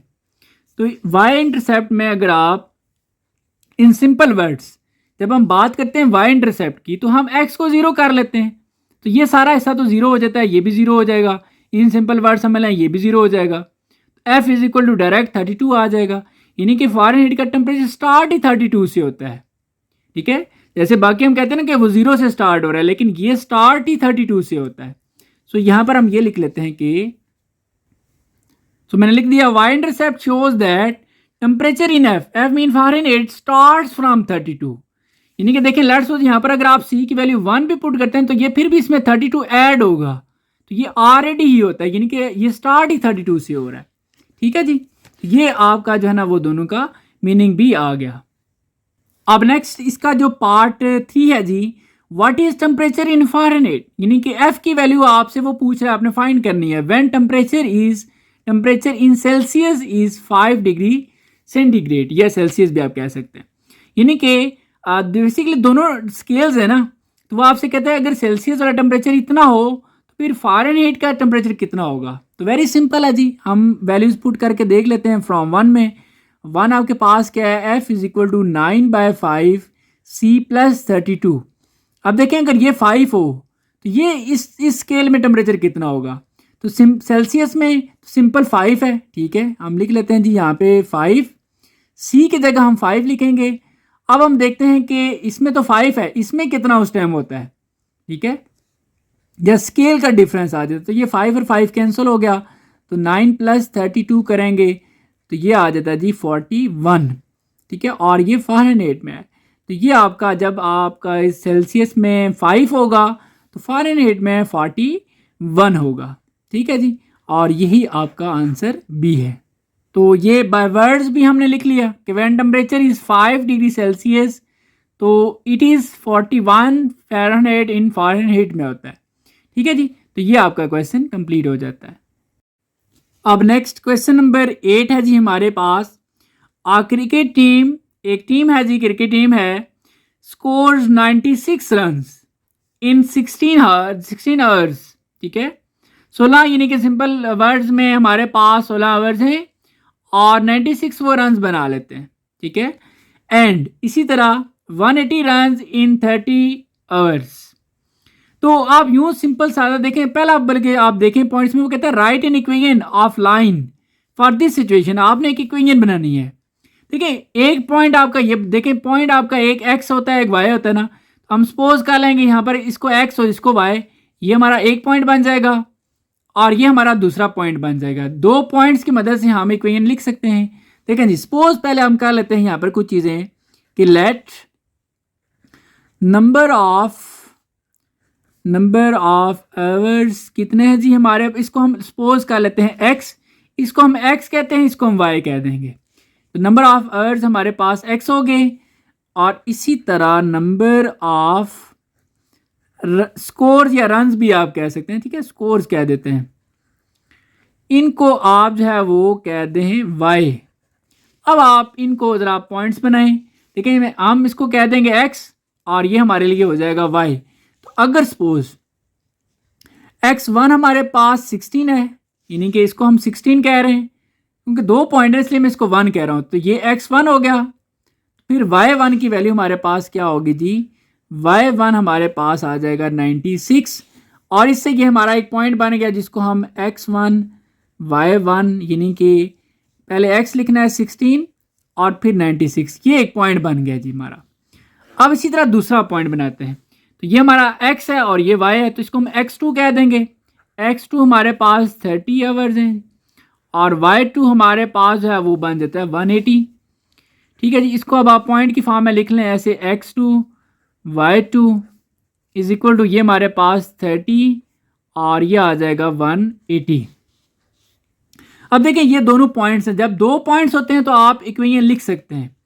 तो वाई इंटरसेप्ट में अगर आप इन सिंपल वर्ड्स जब हम बात करते हैं वाई इंटरसेप्ट की, तो हम एक्स को 0 कर लेते हैं, तो ये सारा हिस्सा तो 0 हो जाता है, ये भी 0 हो जाएगा। इन सिंपल वर्ड समझ लें ये भी 0 हो जाएगा। F is equal to direct 32 आ जाएगा। यानी कि फ़ारेनहाइट का टेम्परेचर स्टार्ट ही 32 से होता है, ठीक है। जैसे बाकी हम कहते हैं ना कि वो 0 से स्टार्ट हो रहा है, लेकिन ये स्टार्ट ही 32 से होता है। सो यहाँ पर हम ये लिख लेते हैं कि मैंने लिख दिया Y intercept shows that temperature in F mean Fahrenheit starts from 32, यानी कि देखें लेट्स सपोज यहाँ पर अगर आप सी की वैल्यू 1 भी पुट करते हैं तो ये फिर भी इसमें 32 ऐड होगा, तो ये ऑलरेडी ही होता है, यानी कि ये स्टार्ट ही 32 से हो रहा है। ठीक है जी, ये आपका जो है ना वो दोनों का मीनिंग भी आ गया। अब नेक्स्ट इसका जो पार्ट 3 है जी, what is temperature in Fahrenheit, यानी कि एफ की वैल्यू आपसे वो पूछ रहा है, आपने फाइंड करनी है। When temperature in Celsius is 5 degree centigrade, या सेल्सियस भी आप कह सकते हैं, यानी कि बेसिकली दोनों स्केल्स है ना, तो वो आपसे कहता है अगर सेल्सियस वाला टेम्परेचर इतना हो तो फिर फ़ारेनहाइट का टेम्परेचर कितना होगा। तो वेरी सिंपल है जी, हम वैल्यूज पुट करके देख लेते हैं। फ्रॉम 1 में 1 आपके पास क्या है, F is equal to 9/5 C plus 32। अब देखें अगर ये 5 हो तो ये इस स्केल में टेम्परेचर कितना होगा, तो सेल्सियस में सिंपल 5 है, ठीक है हम लिख लेते हैं जी यहाँ पे 5, सी की जगह हम 5 लिखेंगे। अब हम देखते हैं कि इसमें तो 5 है, इसमें कितना उस टाइम होता है, ठीक है, जब स्केल का डिफरेंस आ जाए तो ये 5 और 5 कैंसिल हो गया, तो 9 + 32 करेंगे तो ये आ जाता है जी 41, ठीक है, और ये फ़ारेनहाइट में है। तो ये आपका जब आपका सेल्सियस में 5 होगा तो फ़ारेनहाइट में 41 होगा, ठीक है जी, और यही आपका आंसर बी है। तो ये बाय वर्ड्स भी हमने लिख लिया कि when temperature is 5 degree Celsius तो it is 41 Fahrenheit in Fahrenheit में होता है, ठीक है जी। तो ये आपका क्वेश्चन कंप्लीट हो जाता है। अब नेक्स्ट क्वेश्चन नंबर 8 है जी हमारे पास, क्रिकेट टीम, एक टीम है जी, क्रिकेट टीम है, स्कोर्स 96 रन इन 16 आवर्स, ठीक है, 16 यानी कि सिंपल वर्ड्स में हमारे पास 16 आवर्स हैं और 96 वो रन बना लेते हैं, ठीक है, एंड इसी तरह 180 रन इन 30 आवर्स। तो आप यूं सिंपल सादा देखें, पहला बल्कि आप देखें पॉइंट्स में वो कहता है write an equation of line for this situation, आपने एक इक्वेशन बनानी है। देखिए एक पॉइंट आपका ये देखें, पॉइंट आपका एक एक्स होता है एक वाई होता है ना, हम सपोज कर लेंगे यहाँ पर इसको एक्स और इसको वाई, ये हमारा एक पॉइंट बन जाएगा और ये हमारा दूसरा पॉइंट बन जाएगा। दो पॉइंट्स की मदद से हम इक्वेशन लिख सकते हैं। देखें जी, सपोज पहले हम कर लेते हैं यहाँ पर कुछ चीज़ें कि लेट नंबर ऑफ आवर्स कितने हैं जी हमारे, इसको हम सपोज कर लेते हैं एक्स, इसको हम एक्स कहते हैं, इसको हम वाई कह देंगे। तो नंबर ऑफ आवर्स हमारे पास एक्स हो गए, और इसी तरह नंबर ऑफ स्कोर्स या रन्स भी आप कह सकते हैं, ठीक है, स्कोर्स कह देते हैं, इनको आप जो है वो कह दें वाई। अब आप इनको ज़रा पॉइंट्स बनाएं, देखिए हम इसको कह देंगे एक्स और ये हमारे लिए हो जाएगा वाई। तो अगर सपोज x1 हमारे पास 16 है, यानी कि इसको हम 16 कह रहे हैं क्योंकि दो पॉइंट है इसलिए मैं इसको 1 कह रहा हूँ, तो ये x1 हो गया। फिर y1 की वैल्यू हमारे पास क्या होगी जी, y1 हमारे पास आ जाएगा 96, और इससे ये हमारा एक पॉइंट बन गया जिसको हम x1 y1 यानी कि पहले x लिखना है 16 और फिर 96, ये एक पॉइंट बन गया जी हमारा। अब इसी तरह दूसरा पॉइंट बनाते हैं, तो ये हमारा x है और ये y है, तो इसको हम x2 कह देंगे। x2 हमारे पास 30 आवर्स हैं और y2 हमारे पास जो है वो बन जाता है 180, ठीक है जी। इसको अब आप पॉइंट की फॉर्म में लिख लें ऐसे, x2 y2 is equal to ये हमारे पास 30 और ये आ जाएगा 180। अब देखिए ये दोनों पॉइंट्स हैं, जब दो पॉइंट्स होते हैं तो आप इक्वेशन लिख सकते हैं,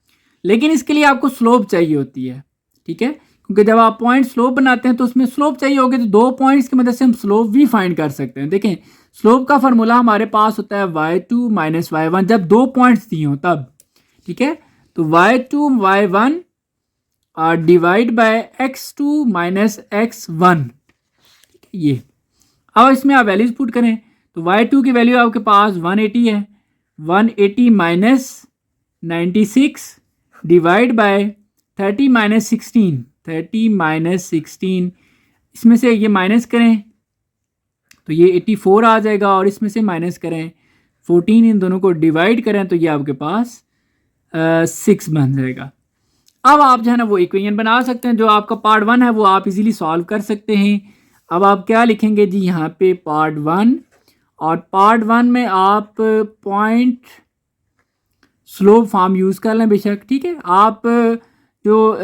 लेकिन इसके लिए आपको स्लोप चाहिए होती है, ठीक है, क्योंकि जब आप पॉइंट स्लोप बनाते हैं तो उसमें स्लोप चाहिए होगी, तो दो पॉइंट्स की मदद से हम स्लोप भी फाइंड कर सकते हैं। देखें स्लोप का फार्मूला हमारे पास होता है y2 - y1, जब दो पॉइंट्स दिए हों तब, ठीक है, तो y2 y1 divide by x2 - x1, ठीक है ये। अब इसमें आप वैल्यूज पुट करें तो y2 की वैल्यू आपके पास 180 है, 180 - 96 डिवाइड बाय 30 - 16, 30 - 16, इसमें से ये माइनस करें तो ये 84 आ जाएगा, और इसमें से माइनस करें 14, इन दोनों को डिवाइड करें तो ये आपके पास 6 बन जाएगा। अब आप जो है ना वो इक्वेशन बना सकते हैं, जो आपका पार्ट 1 है वो आप इजीली सॉल्व कर सकते हैं। अब आप क्या लिखेंगे जी यहाँ पे पार्ट 1, और पार्ट 1 में आप पॉइंट स्लोप फॉर्म यूज़ कर लें बेशक, ठीक है। आप जो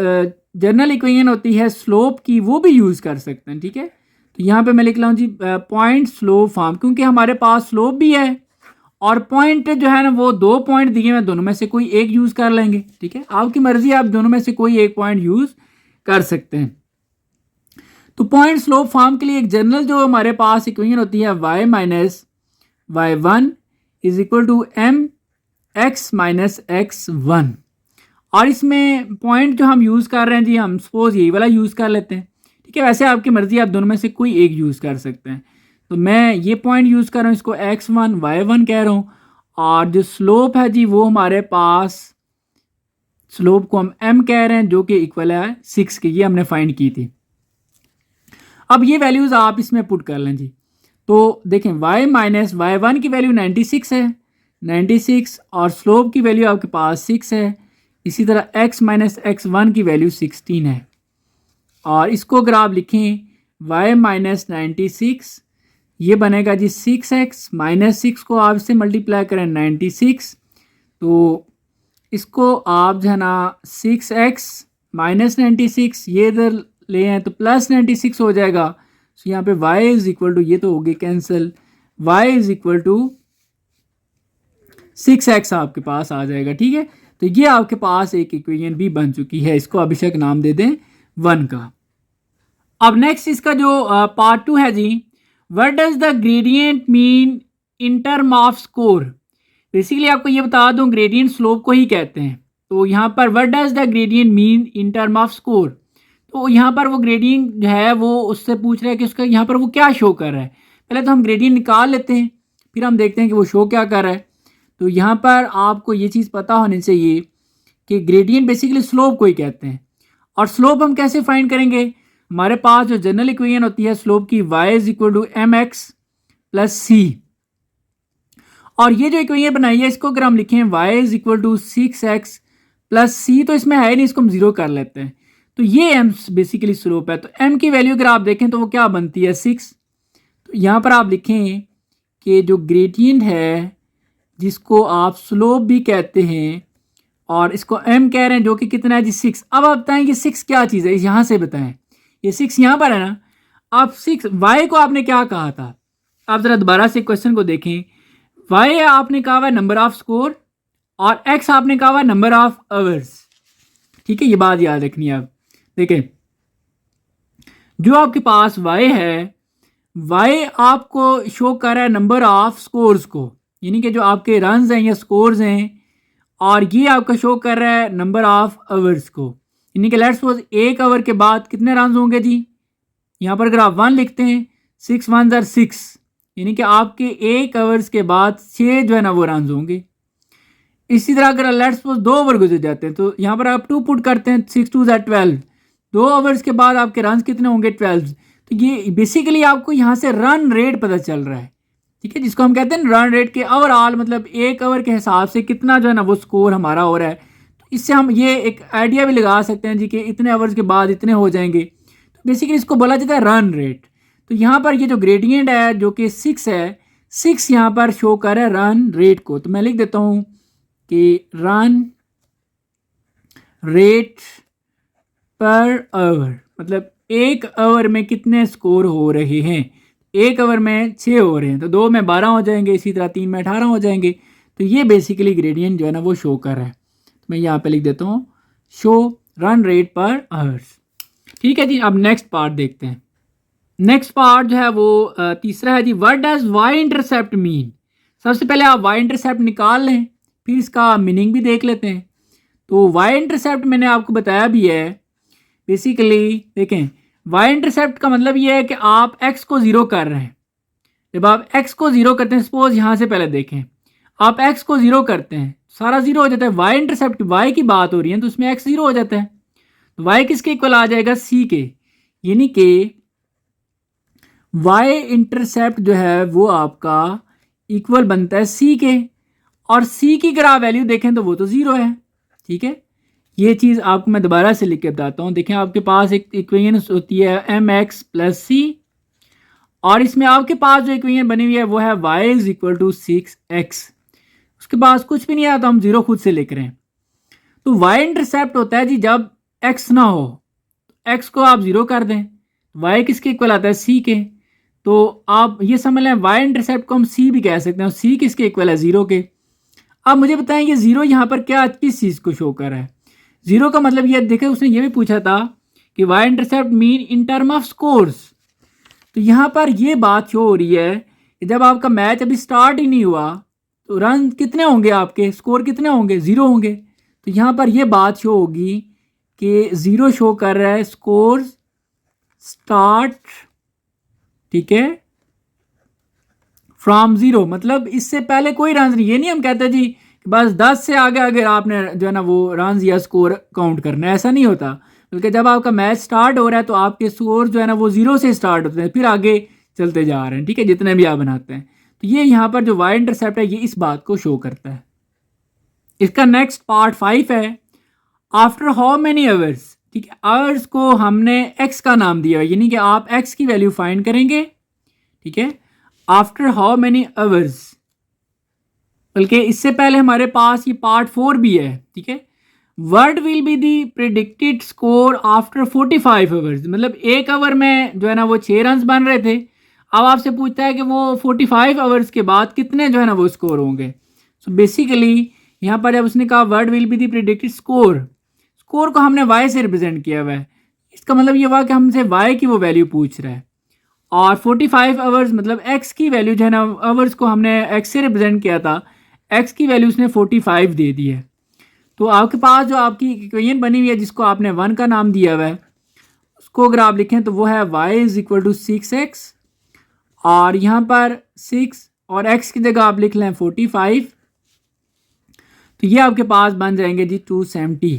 जनरल इक्वेशन होती है स्लोप की वो भी यूज़ कर सकते हैं, ठीक है। तो यहाँ पे मैं लिख रहा हूँ जी पॉइंट स्लोप फॉर्म, क्योंकि हमारे पास स्लोप भी है और पॉइंट जो है ना वो 2 पॉइंट दिए हुए, दोनों में से कोई एक यूज़ कर लेंगे, ठीक है। आपकी मर्जी, आप दोनों में से कोई एक पॉइंट यूज़ कर सकते हैं। तो पॉइंट स्लोप फॉर्म के लिए एक जनरल जो हमारे पास इक्वेशन होती है y minus y1 is equal to M X minus x1। और इसमें पॉइंट जो हम यूज़ कर रहे हैं जी, हम सपोज यही वाला यूज़ कर लेते हैं, ठीक है। वैसे आपकी मर्जी, आप दोनों में से कोई एक यूज़ कर सकते हैं। तो मैं ये पॉइंट यूज़ कर रहा हूँ, इसको x1 y1 कह रहा हूँ। और जो स्लोप है जी वो हमारे पास, स्लोप को हम m कह रहे हैं जो कि इक्वल है 6 के, ये हमने फाइंड की थी। अब ये वैल्यूज़ आप इसमें पुट कर लें जी। तो देखें y माइनस y1 की वैल्यू 96 है, 96, और स्लोप की वैल्यू आपके पास 6 है। इसी तरह x माइनस x1 की वैल्यू 16 है। और इसको अगर आप लिखें y माइनस 96, ये बनेगा जी 6x माइनस 6 को आप इससे मल्टीप्लाई करें 96, तो इसको आप जो है ना 6x माइनस 96 ये इधर ले आए तो प्लस 96 हो जाएगा। तो यहाँ पे y इज इक्वल टू, ये तो हो गई cancel, y is equal to 6x आपके पास आ जाएगा, ठीक है। तो ये आपके पास एक इक्वेशन भी बन चुकी है, इसको अभिषेक नाम दे दें 1 का। अब नेक्स्ट इसका जो पार्ट 2 है जी, what does the gradient mean in term of score. Basically आपको ये बता दूं, ग्रेडियंट स्लोप को ही कहते हैं। तो यहाँ पर what does the gradient mean in term of score, तो यहाँ पर वो ग्रेडियंट जो है वो उससे पूछ रहा है कि उसका यहाँ पर वो क्या शो कर रहा है। पहले तो हम ग्रेडियंट निकाल लेते हैं, फिर हम देखते हैं कि वो शो क्या कर रहा है। तो यहाँ पर आपको ये चीज़ पता होनी चाहिए कि ग्रेडियंट बेसिकली स्लोप को ही कहते हैं। और स्लोप हम कैसे फाइंड करेंगे, हमारे पास जो जनरल इक्वेशन होती है स्लोप की, y is equal to M x plus c. और ये जो इक्वेशन बनाई है इसको अगर हम लिखें y is equal to 6x plus c, तो इसमें है नहीं, इसको हम जीरो कर लेते हैं। तो ये m बेसिकली स्लोप है। तो m की वैल्यू अगर आप देखें तो वो क्या बनती है 6। तो यहाँ पर आप लिखें कि जो ग्रेडियंट है जिसको आप स्लोप भी कहते हैं और इसको m कह रहे हैं, जो कि कितना है जी 6। अब आप बताएं कि 6 क्या चीज़ है, यहाँ से बताएं। ये 6 यहाँ पर है ना, आप 6 y को आपने क्या कहा था, आप ज़रा दोबारा से क्वेश्चन को देखें। y आपने कहा हुआ नंबर ऑफ स्कोर और x आपने कहा हुआ नंबर ऑफ आवर्स, ठीक है। ये बात याद रखनी है। आप देखें जो आपके पास y है, y आपको शो कर रहा है नंबर ऑफ स्कोर्स को, यानी कि जो आपके रन्स हैं या स्कोर्स हैं, और ये आपका शो कर रहा है नंबर ऑफ आवर्स को, यानी कि लेट्स सपोज एक आवर के बाद कितने रन्स होंगे जी। यहाँ पर अगर आप 1 लिखते हैं 6 1 ज़र 6, यानी कि आपके एक आवर्स के बाद 6 जो है ना वो रन्स होंगे। इसी तरह अगर लेट्स सपोज 2 ओवर गुजर जाते हैं तो यहाँ पर आप 2 पुट करते हैं, 6 2 ज़र 12, 2 ओवर्स के बाद आपके रन्स कितने होंगे 12। तो ये बेसिकली आपको यहाँ से रन रेट पता चल रहा है, ठीक है, जिसको हम कहते हैं रन रेट के ओवरऑल, मतलब एक ओवर के हिसाब से कितना जो है ना वो स्कोर हमारा हो रहा है। तो इससे हम ये एक आइडिया भी लगा सकते हैं जी कि इतने ओवर्स के बाद इतने हो जाएंगे। तो बेसिकली इसको बोला जाता है रन रेट। तो यहाँ पर ये जो ग्रेडियंट है जो कि 6 है, 6 यहाँ पर शो कर रहा है रन रेट को। तो मैं लिख देता हूँ कि रन रेट पर आवर, मतलब एक आवर में कितने स्कोर हो रहे हैं। एक ओवर में 6 हो रहे हैं तो 2 में 12 हो जाएंगे, इसी तरह 3 में 18 हो जाएंगे। तो ये बेसिकली ग्रेडियंट जो है ना वो शो कर रहा है। तो मैं यहाँ पे लिख देता हूँ शो रन रेट पर आवर्स, ठीक है जी। अब नेक्स्ट पार्ट देखते हैं। नेक्स्ट पार्ट जो है वो तीसरा है जी, what does Y intercept mean. सबसे पहले आप वाई इंटरसेप्ट निकाल लें, फिर इसका मीनिंग भी देख लेते हैं। तो वाई इंटरसेप्ट मैंने आपको बताया भी है। बेसिकली देखें वाई इंटरसेप्ट का मतलब ये है कि आप x को ज़ीरो कर रहे हैं। जब आप x को ज़ीरो करते हैं, सपोज यहाँ से पहले देखें, आप x को ज़ीरो करते हैं सारा ज़ीरो हो जाता है। वाई इंटरसेप्ट y की बात हो रही है तो उसमें x ज़ीरो हो जाता है। तो y किसके इक्वल आ जाएगा c के, यानी कि वाई इंटरसेप्ट जो है वो आपका इक्वल बनता है c के, और c की अगर आप वैल्यू देखें तो वो तो ज़ीरो है, ठीक है। ये चीज़ आपको मैं दोबारा से लिख के बताता हूँ। देखें आपके पास एक इक्वेशन होती है एम एक्स प्लस सी, और इसमें आपके पास जो इक्वेशन बनी हुई है वो है y is equal to 6x। उसके पास कुछ भी नहीं आया तो हम 0 खुद से लिख रहे हैं। तो वाई इंटरसेप्ट होता है जी जब एक्स ना हो, एक्स को आप 0 कर दें, वाई किसके इक्वल आता है, सी के। तो आप ये समझ लें वाई इंटरसेप्ट को हम सी भी कह सकते हैं, सी किसके इक्वल है, 0 के। अब मुझे बताएं ये 0 यहाँ पर क्या किस चीज़ को शो कर रहा है। 0 का मतलब ये देखे, उसने ये भी पूछा था कि Y intercept mean in term of scores. तो यहाँ पर ये बात शो हो रही है कि जब आपका मैच अभी स्टार्ट ही नहीं हुआ तो रन कितने होंगे, आपके स्कोर कितने होंगे, 0 होंगे। तो यहाँ पर ये बात शो होगी कि 0 शो कर रहा है, स्कोर स्टार्ट, ठीक है, फ्रॉम 0, मतलब इससे पहले कोई रन नहीं। ये नहीं हम कहते जी कि बस 10 से आगे अगर आपने जो है ना वो रन या स्कोर काउंट करना है, ऐसा नहीं होता। बल्कि जब आपका मैच स्टार्ट हो रहा है तो आपके स्कोर जो है ना वो 0 से स्टार्ट होते हैं, फिर आगे चलते जा रहे हैं, ठीक है, जितने भी आप बनाते हैं। तो ये यहाँ पर जो वाई इंटरसेप्ट है ये इस बात को शो करता है। इसका नेक्स्ट पार्ट 5 है, आफ्टर हाउ मेनी आवर्स, ठीक है। आवर्स को हमने एक्स का नाम दिया, यानी कि आप एक्स की वैल्यू फाइंड करेंगे, ठीक है, आफ्टर हाउ मेनी आवर्स। बल्कि इससे पहले हमारे पास ये पार्ट 4 भी है, ठीक है। Word will be the predicted score after 45 hours, मतलब 1 आवर में जो है ना वो 6 रन बन रहे थे। अब आपसे पूछता है कि वो 45 आवर्स के बाद कितने जो है ना वो स्कोर होंगे। सो बेसिकली यहाँ पर जब उसने कहा word will be the predicted score, score को हमने वाई से रिप्रेजेंट किया हुआ है, इसका मतलब ये हुआ कि हमसे वाई की वो वैल्यू पूछ रहा है। और 45 आवर्स मतलब एक्स की वैल्यू जो है ना, आवर्स को हमने एक्स से रिप्रेजेंट किया था, एक्स की वैल्यू उसने 45 दे दी है। तो आपके पास जो आपकी इक्वेशन बनी हुई है जिसको आपने 1 का नाम दिया हुआ है, उसको अगर आप लिखें तो वो है y is equal to 6x, और यहाँ पर 6 और x की जगह आप लिख लें 45। तो ये आपके पास बन जाएंगे जी 270,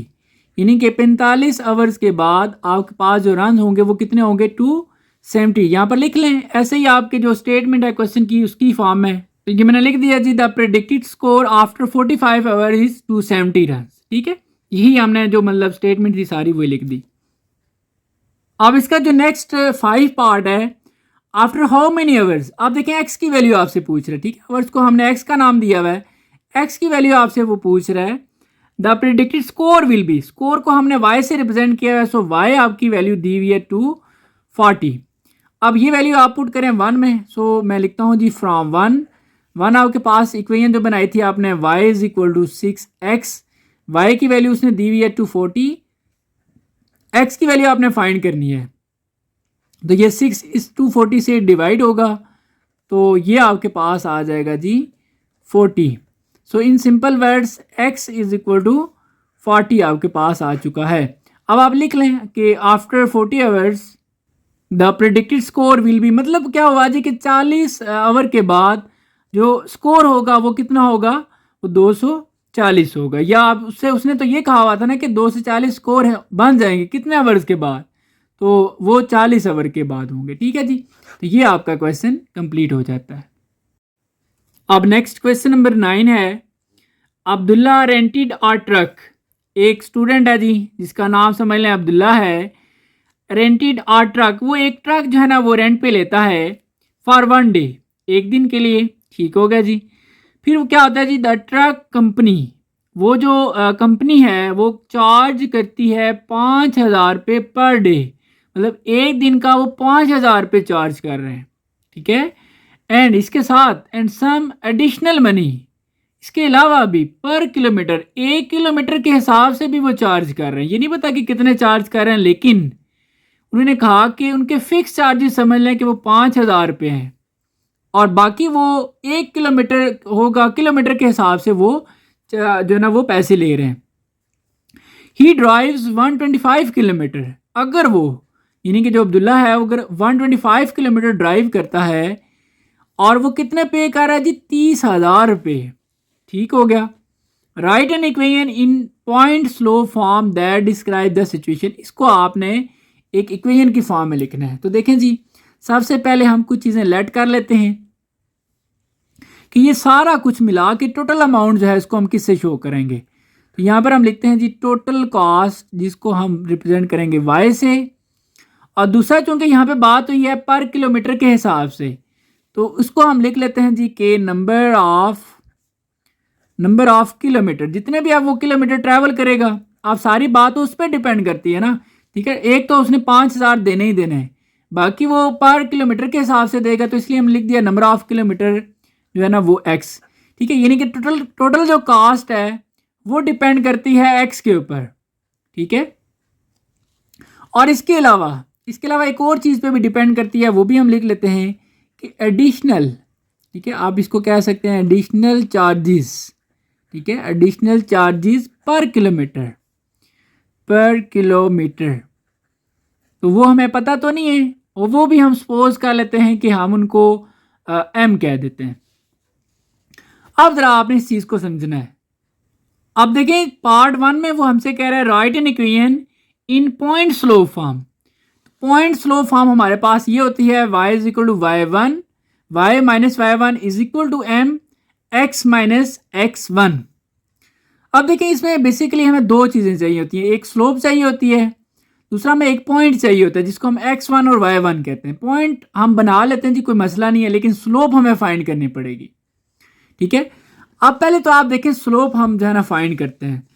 यानी कि 45 आवर्स के बाद आपके पास जो रन होंगे वो कितने होंगे, 270। यहाँ पर लिख लें, ऐसे ही आपके जो स्टेटमेंट है क्वेश्चन की उसकी फॉर्म में, तो ये मैंने लिख दिया जी the predicted score after 45 hour is 270 run, ठीक है। यही हमने जो मतलब स्टेटमेंट थी सारी वही लिख दी। अब इसका जो नेक्स्ट 5 पार्ट है, आफ्टर हाउ मेनी आवर्स, आप देखें एक्स की वैल्यू आपसे पूछ रहा है, ठीक है, आवर्स को हमने एक्स का नाम दिया हुआ है, एक्स की वैल्यू आपसे वो पूछ रहा है। The predicted score will be, score को हमने वाई से रिप्रेजेंट किया है, सो वाई आपकी वैल्यू दी हुई है 240। अब ये वैल्यू आप पुट करें 1 में, सो मैं लिखता हूँ जी फ्रॉम 1 आपके पास इक्वेशन जो बनाई थी आपने, y is equal to 6x, Y की वैल्यू उसने दी हुई है 240, x की वैल्यू आपने फाइंड करनी है। तो ये 6 इस 240 से डिवाइड होगा तो ये आपके पास आ जाएगा जी 40। So in simple words x is equal to 40 आपके पास आ चुका है। अब आप लिख लें कि after 40 hours the predicted score will be, मतलब क्या हुआ जी कि 40 आवर के बाद जो स्कोर होगा वो कितना होगा, वो 240 होगा। या आप उसने तो ये कहा हुआ था ना कि 2 से 40 स्कोर है बन जाएंगे कितने आवर्स के बाद, तो वो 40 आवर के बाद होंगे, ठीक है जी। तो ये आपका क्वेश्चन कंप्लीट हो जाता है। अब नेक्स्ट क्वेश्चन नंबर 9 है, अब्दुल्ला रेंटेड अ ट्रक, एक स्टूडेंट है जी जिसका नाम समझ लें अब्दुल्ला है, रेंटेड अ ट्रक, वो एक ट्रक जो है ना वो रेंट पे लेता है फॉर 1 डे, एक दिन के लिए, ठीक हो गया जी। फिर वो क्या होता है जी, द ट्रक कंपनी, वो जो कंपनी है वो चार्ज करती है 5,000 रुपये पर डे, मतलब एक दिन का वो 5,000 रुपये चार्ज कर रहे हैं, ठीक है। एंड इसके साथ एंड सम एडिशनल मनी, इसके अलावा भी पर किलोमीटर, 1 किलोमीटर के हिसाब से भी वो चार्ज कर रहे हैं। ये नहीं पता कि कितने चार्ज कर रहे हैं, लेकिन उन्होंने कहा कि उनके फिक्स चार्जेस समझ लें कि वो 5,000 रुपये हैं, और बाकी वो 1 किलोमीटर होगा, किलोमीटर के हिसाब से वो जो है ना वो पैसे ले रहे हैं। ही ड्राइव्स 125 किलोमीटर, अगर वो यानी कि जो अब्दुल्ला है वो अगर 125 किलोमीटर ड्राइव करता है और वो कितने पे कर रहा है जी, 30,000 रुपये, ठीक हो गया। Right an equation in point slow form that describe the situation, इसको आपने एक इक्वेशन की फॉर्म में लिखना है। तो देखें जी, सबसे पहले हम कुछ चीज़ें लेट कर लेते हैं कि ये सारा कुछ मिला के टोटल अमाउंट जो है इसको हम किससे शो करेंगे। तो यहाँ पर हम लिखते हैं जी टोटल कॉस्ट, जिसको हम रिप्रेजेंट करेंगे वाई से, और दूसरा चूंकि यहाँ पे बात हुई है पर किलोमीटर के हिसाब से, तो उसको हम लिख लेते हैं जी के नंबर नंबर ऑफ किलोमीटर, जितने भी आप वो किलोमीटर ट्रैवल करेगा, आप सारी बात उस पर डिपेंड करती है ना, ठीक है। एक तो उसने 5,000 देने ही देने हैं, बाकी वो पर किलोमीटर के हिसाब से देगा, तो इसलिए हम लिख दिया नंबर ऑफ किलोमीटर जो है ना वो एक्स, ठीक है। यानी कि टोटल जो कास्ट है वो डिपेंड करती है एक्स के ऊपर, ठीक है। और इसके अलावा एक और चीज़ पे भी डिपेंड करती है, वो भी हम लिख लेते हैं कि एडिशनल, ठीक है, आप इसको कह सकते हैं एडिशनल चार्जेस, ठीक है, एडिशनल चार्जेस पर किलोमीटर। तो वो हमें पता तो नहीं है, और वो भी हम सपोज कर लेते हैं कि हम उनको एम कह देते हैं। अब ज़रा आपने इस चीज़ को समझना है। अब देखें पार्ट 1 में वो हमसे कह रहा है write an equation in point slope form. Point slope form हमारे पास ये होती है y is equal to y1, y minus y1 is equal to m x minus x1। अब देखें इसमें बेसिकली हमें दो चीज़ें चाहिए होती हैं, एक स्लोप चाहिए होती है, दूसरा हमें एक पॉइंट चाहिए होता है जिसको हम x1 और y1 कहते हैं। पॉइंट हम बना लेते हैं जी, कोई मसला नहीं है, लेकिन स्लोप हमें फाइंड करनी पड़ेगी, ठीक है। अब पहले तो आप देखें स्लोप हम जो है ना फाइंड करते हैं,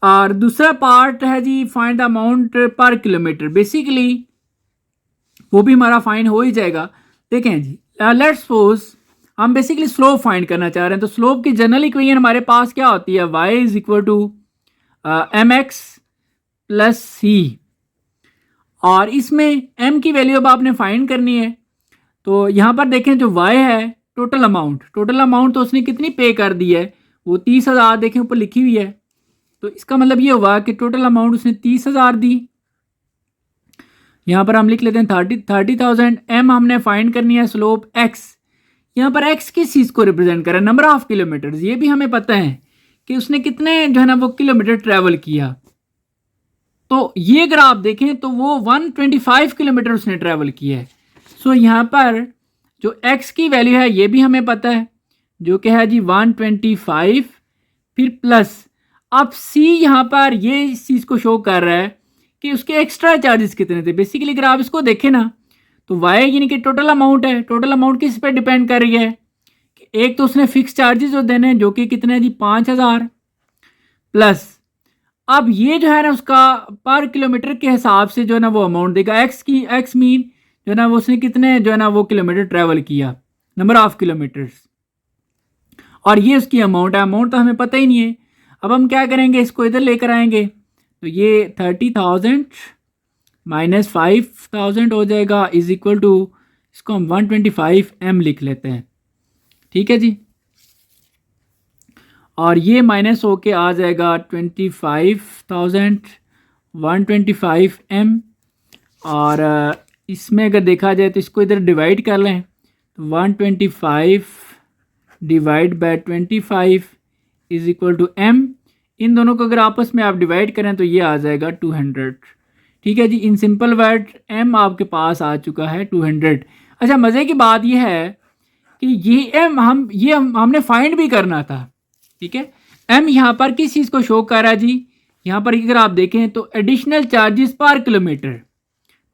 और दूसरा पार्ट है जी फाइंड द अमाउंट पर किलोमीटर। बेसिकली वो भी हमारा फाइंड हो ही जाएगा। देखें जी, लेट्स सपोज हम बेसिकली स्लोप फाइंड करना चाह रहे हैं, तो स्लोप की जनरल इक्वेशन हमारे पास क्या होती है, y is equal to M x plus c, और इसमें m की वैल्यू अब आपने फाइंड करनी है। तो यहाँ पर देखें जो y है टोटल अमाउंट तो उसने कितनी पे कर दी है, वो 30,000 देखें ऊपर लिखी हुई है। तो इसका मतलब ये हुआ कि टोटल अमाउंट उसने 30,000 दी। यहाँ पर हम लिख लेते हैं 30,000। m हमने फाइंड करनी है स्लोप x। यहाँ पर x किस चीज़ को रिप्रेजेंट कर रहा है, नंबर ऑफ किलोमीटर्स। ये भी हमें पता है कि उसने कितने जो है ना वो किलोमीटर ट्रैवल किया। तो ये अगर आप देखें तो वो 125 किलोमीटर उसने ट्रैवल किया है। सो यहाँ पर जो x की वैल्यू है ये भी हमें पता है, जो कि है जी 125, फिर प्लस अब c यहाँ पर ये इस चीज़ को शो कर रहा है कि उसके एक्स्ट्रा चार्जेस कितने थे। बेसिकली अगर आप इसको देखें ना तो y यानी कि टोटल अमाउंट है, टोटल अमाउंट किस पे डिपेंड कर रही है कि एक तो उसने फिक्स चार्जेस जो देने हैं जो कि कितने हैं जी 5,000, प्लस अब ये जो है ना उसका पर किलोमीटर के हिसाब से जो है ना वो अमाउंट देगा। एक्स मीन जो है ना वो उसने कितने जो है ना वो किलोमीटर ट्रैवल किया, नंबर ऑफ किलोमीटर्स, और ये उसकी अमाउंट है। अमाउंट तो हमें पता ही नहीं है। अब हम क्या करेंगे, इसको इधर लेकर आएंगे, तो ये 30,000 माइनस 5,000 हो जाएगा, इज इक्वल टू इसको हम 125 m लिख लेते हैं, ठीक है जी। और ये माइनस होके आ जाएगा 25,000 125 m, और इसमें अगर देखा जाए तो इसको इधर डिवाइड कर लें तो 125 divide by 25 is equal to m। इन दोनों को अगर आपस में आप डिवाइड करें तो ये आ जाएगा 200, ठीक है जी। इन सिंपल वर्ड m आपके पास आ चुका है 200। अच्छा मज़े की बात ये है कि ये m हमने फाइंड भी करना था, ठीक है। m यहाँ पर किस चीज़ को शो कर रहा है जी, यहाँ पर अगर आप देखें तो एडिशनल चार्जेस पर किलोमीटर,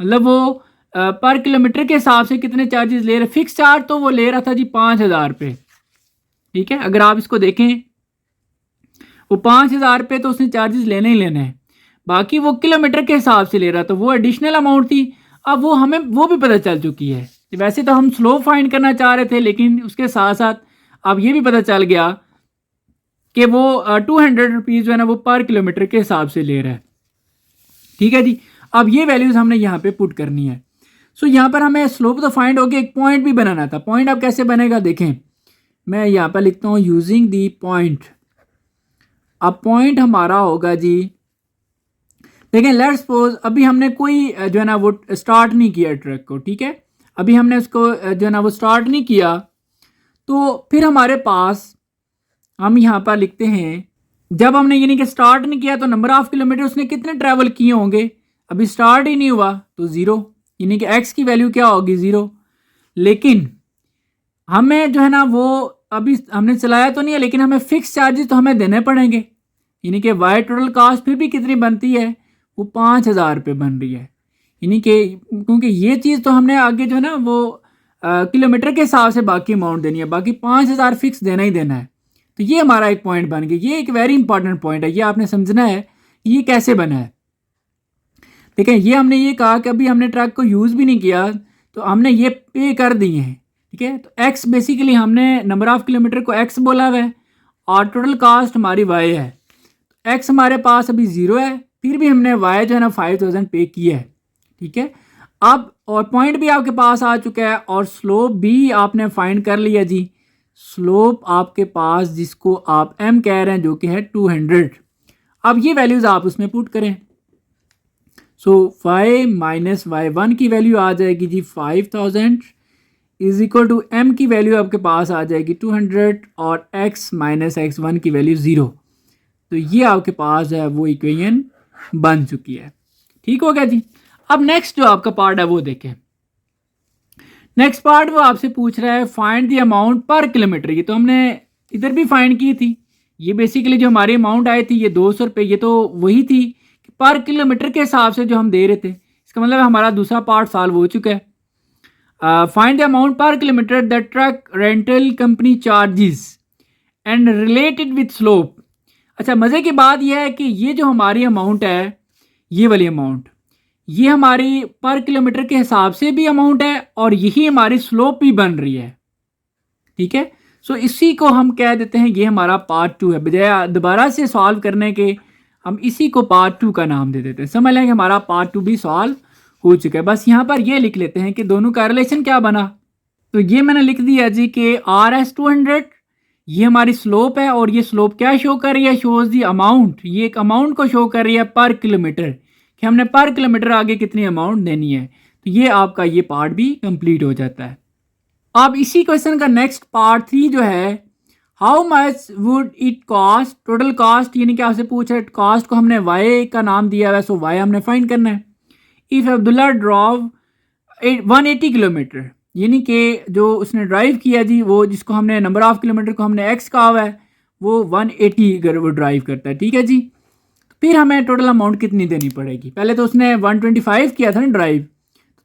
मतलब वो पर किलोमीटर के हिसाब से कितने चार्जेस ले रहे। फिक्स चार्ज तो वो ले रहा था जी 5,000 रुपये, ठीक है। अगर आप इसको देखें वो 5,000 रुपये तो उसने चार्जेस लेने ही लेने हैं, बाकी वो किलोमीटर के हिसाब से ले रहा, तो वो एडिशनल अमाउंट थी। अब वो हमें वो भी पता चल चुकी है। वैसे तो हम स्लो फाइंड करना चाह रहे थे, लेकिन उसके साथ साथ अब ये भी पता चल गया कि वो 200 रुपीज़ जो है ना वो पर किलोमीटर के हिसाब से ले रहा है, ठीक है जी। अब ये वैल्यूज़ हमने यहाँ पे पुट करनी है। सो यहाँ पर हमें स्लोप तो फाइंड हो गया, एक पॉइंट भी बनाना था। पॉइंट अब कैसे बनेगा देखें, मैं यहाँ पर लिखता हूँ यूजिंग दी पॉइंट। अब पॉइंट हमारा होगा जी, देखें लेट्स सपोज अभी हमने कोई जो है ना वो स्टार्ट नहीं किया ट्रैक को, ठीक है। अभी हमने उसको जो है ना वो स्टार्ट नहीं किया, तो फिर हमारे पास हम यहाँ पर लिखते हैं जब हमने यानी कि स्टार्ट नहीं किया तो नंबर ऑफ किलोमीटर उसने कितने ट्रैवल किए होंगे। अभी स्टार्ट ही नहीं हुआ तो 0, यानी कि x की वैल्यू क्या होगी 0। लेकिन हमें जो है ना वो अभी हमने चलाया तो नहीं है, लेकिन हमें फिक्स चार्जेस तो हमें देने पड़ेंगे, यानी कि y टोटल कास्ट फिर भी कितनी बनती है, वो 5,000 रुपये बन रही है। यानी कि क्योंकि ये चीज़ तो हमने आगे जो है ना वो किलोमीटर के हिसाब से बाकी अमाउंट देनी है, बाकी 5,000 फिक्स देना ही देना है। तो ये हमारा एक पॉइंट बन गया। ये एक वेरी इंपॉर्टेंट पॉइंट है, ये आपने समझना है ये कैसे बना है। देखें, ये हमने ये कहा कि अभी हमने ट्रक को यूज़ भी नहीं किया तो हमने ये पे कर दिए हैं, ठीक है। तो एक्स बेसिकली हमने नंबर ऑफ किलोमीटर को एक्स बोला हुआ है और टोटल कास्ट हमारी वाई है। एक्स हमारे पास अभी 0 है, फिर भी हमने वाई जो है ना 5000 पे किया है, ठीक है। अब और पॉइंट भी आपके पास आ चुका है और स्लोप भी आपने फाइंड कर लिया जी। स्लोप आपके पास जिसको आप m कह रहे हैं जो कि है 200। अब ये वैल्यूज़ आप उसमें पुट करें। सो y माइनस y1 की वैल्यू आ जाएगी जी 5000 इज इक्वल टू m की वैल्यू आपके पास आ जाएगी 200 और x माइनस x1 की वैल्यू 0। तो ये आपके पास है वो इक्वेशन बन चुकी है, ठीक हो गया जी। अब नेक्स्ट जो आपका पार्ट है वो देखें। नेक्स्ट पार्ट वो आपसे पूछ रहा है फाइंड द अमाउंट पर किलोमीटर। ये तो हमने इधर भी फाइंड की थी। ये बेसिकली जो हमारी अमाउंट आई थी ये 200 रुपये, ये तो वही थी कि पर किलोमीटर के हिसाब से जो हम दे रहे थे। इसका मतलब हमारा दूसरा पार्ट सॉल्व हो चुका है। फाइंड द अमाउंट पर kilometre the truck rental company charges and related with slope. अच्छा, मज़े की बात यह है कि ये जो हमारी अमाउंट है, ये वाली अमाउंट, ये हमारी पर किलोमीटर के हिसाब से भी अमाउंट है और यही हमारी स्लोप भी बन रही है, ठीक है। सो इसी को हम कह देते हैं ये हमारा पार्ट 2 है। बजाय दोबारा से सॉल्व करने के हम इसी को पार्ट 2 का नाम दे देते हैं। समझ लें कि हमारा पार्ट 2 भी सॉल्व हो चुका है। बस यहाँ पर ये लिख लेते हैं कि दोनों का रिलेशन क्या बना। तो ये मैंने लिख दिया जी कि RS 200 ये हमारी स्लोप है और ये स्लोप क्या शो कर रही है, शोज दी अमाउंट। ये एक अमाउंट को शो कर रही है पर किलोमीटर कि हमने पर किलोमीटर आगे कितनी अमाउंट देनी है। तो ये आपका ये पार्ट भी कंप्लीट हो जाता है। अब इसी क्वेश्चन का नेक्स्ट पार्ट 3 जो है, how much would it cost, total cost, यानी कि आपसे पूछा कॉस्ट को हमने वाई का नाम दिया हुआ है, सो वाई हमने फाइंड करना है। इफ़ अब्दुल्ला ड्राइव 180 किलोमीटर, यानी कि जो उसने ड्राइव किया जी, वो जिसको हमने नंबर ऑफ किलोमीटर को हमने एक्स कहा हुआ है, वो 180 अगर वो ड्राइव करता है, ठीक है जी। फिर हमें टोटल अमाउंट कितनी देनी पड़ेगी। पहले तो उसने 125 किया था ना ड्राइव,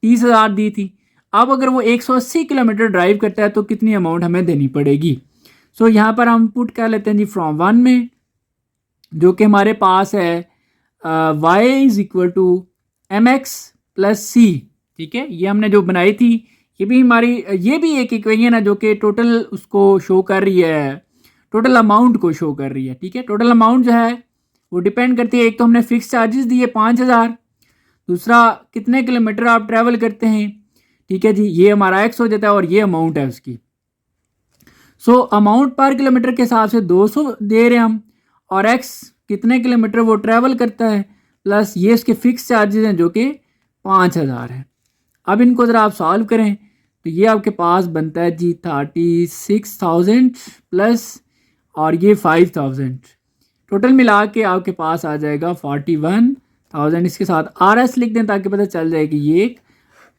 30,000 दी थी। अब अगर वो 180 किलोमीटर ड्राइव करता है तो कितनी अमाउंट हमें देनी पड़ेगी। सो यहाँ पर हम पुट कर लेते हैं जी फ्रॉम 1 में, जो कि हमारे पास है y is equal to mx plus c, ठीक है। ये हमने जो बनाई थी ये भी हमारी, ये भी एक इक्वेशन है जो कि टोटल उसको शो कर रही है, टोटल अमाउंट को शो कर रही है, ठीक है। टोटल अमाउंट जो है वो डिपेंड करती है, एक तो हमने फिक्स चार्जेस दिए 5000, दूसरा कितने किलोमीटर आप ट्रैवल करते हैं, ठीक है जी। ये हमारा एक्स हो जाता है और ये अमाउंट है उसकी। सो अमाउंट पर किलोमीटर के हिसाब से 200 दे रहे हैं हम, और एक्स कितने किलोमीटर वो ट्रैवल करता है, प्लस ये इसके फिक्स चार्जेस हैं जो कि 5000 है। अब इनको ज़रा आप सॉल्व करें तो ये आपके पास बनता है जी 36,000 प्लस और ये 5,000, टोटल मिला के आपके पास आ जाएगा 41,000। इसके साथ RS लिख दें ताकि पता चल जाए कि ये एक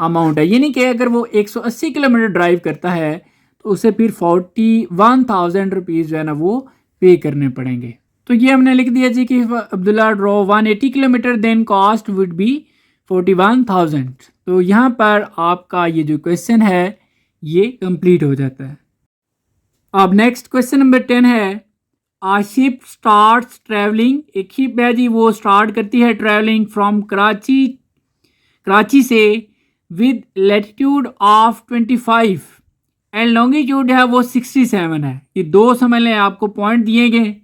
अमाउंट है। यानी कि अगर वो 180 किलोमीटर ड्राइव करता है तो उसे फिर 41,000 रुपीज़ जो है ना वो पे करने पड़ेंगे। तो ये हमने लिख दिया जी कि Abdullah draw 180 kilometer then cost would be 41,000। तो यहाँ पर आपका ये जो क्वेश्चन है ये कंप्लीट हो जाता है। अब नेक्स्ट क्वेश्चन नंबर 10 है, आ शिप स्टार्ट्स ट्रैवलिंग, एक शिप है जी वो स्टार्ट करती है ट्रैवलिंग फ्रॉम कराची से with latitude of 25 and longitude है वो 67 है। ये दो समझ लें आपको पॉइंट दिए गए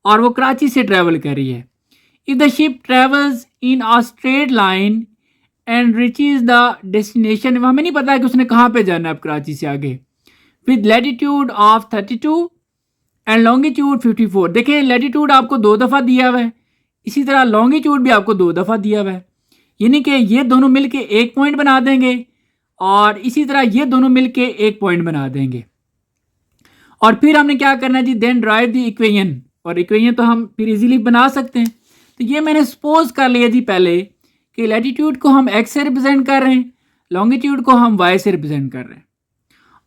और वो कराची से ट्रैवल कर रही है। If the ship travels in a straight line and reaches the destination, हमें नहीं पता है कि उसने कहाँ पे जाना है अब कराची से आगे, with latitude of 32 and longitude 54। देखिए लैटिट्यूड आपको 2 दफ़ा दिया हुआ है, इसी तरह लॉन्गिट्यूड भी आपको 2 दफ़ा दिया हुआ है, यानी कि ये दोनों मिलके 1 पॉइंट बना देंगे और इसी तरह ये दोनों मिलके 1 पॉइंट बना देंगे। और फिर हमने क्या करना है जी, देन ड्राइव द इक्वेशन, और इक्वेशन तो हम फिर इजीली बना सकते हैं। तो ये मैंने सपोज कर लिया जी पहले कि लैटिट्यूड को हम x से रिप्रेजेंट कर रहे हैं, लॉन्गिट्यूड को हम y से रिप्रेजेंट कर रहे हैं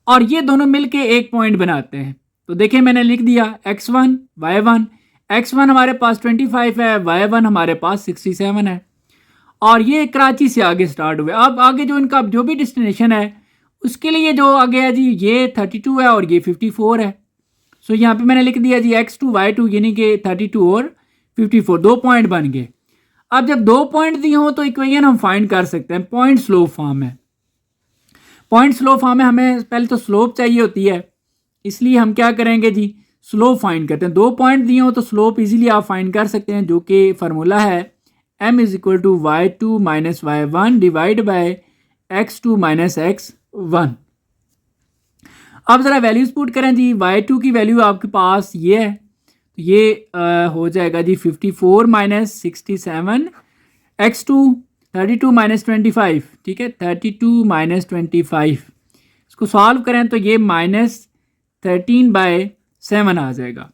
और ये दोनों मिलके 1 पॉइंट बनाते हैं। तो देखिए मैंने लिख दिया x1 y1, x1 हमारे पास 25 है, y1 हमारे पास 67 है और ये कराची से आगे स्टार्ट हुए। अब आगे जो इनका जो भी डेस्टिनेशन है उसके लिए जो आगे है जी ये 32 है और ये 54 है। सो यहाँ पे मैंने लिख दिया जी x2 y2 यानी कि 32 और 54, 2 पॉइंट बन गए। अब जब 2 पॉइंट दिए हों तो इक्वेशन हम फाइंड कर सकते हैं, पॉइंट स्लोप फॉर्म में। पॉइंट स्लोप फॉर्म में हमें पहले तो स्लोप चाहिए होती है, इसलिए हम क्या करेंगे जी, स्लोप फाइंड करते हैं। 2 पॉइंट दिए हो तो स्लोप इजीली आप फाइंड कर सकते हैं, जो कि फार्मूला है m is equal to y2 minus y1 divide by x2 minus x1। अब ज़रा वैल्यूज पुट करें जी। y2 की वैल्यू आपके पास ये है, तो ये हो जाएगा जी 54 माइनस 67, x2 32 माइनस 25, ठीक है, 32 माइनस 25। इसको सॉल्व करें तो ये -13/7 आ जाएगा।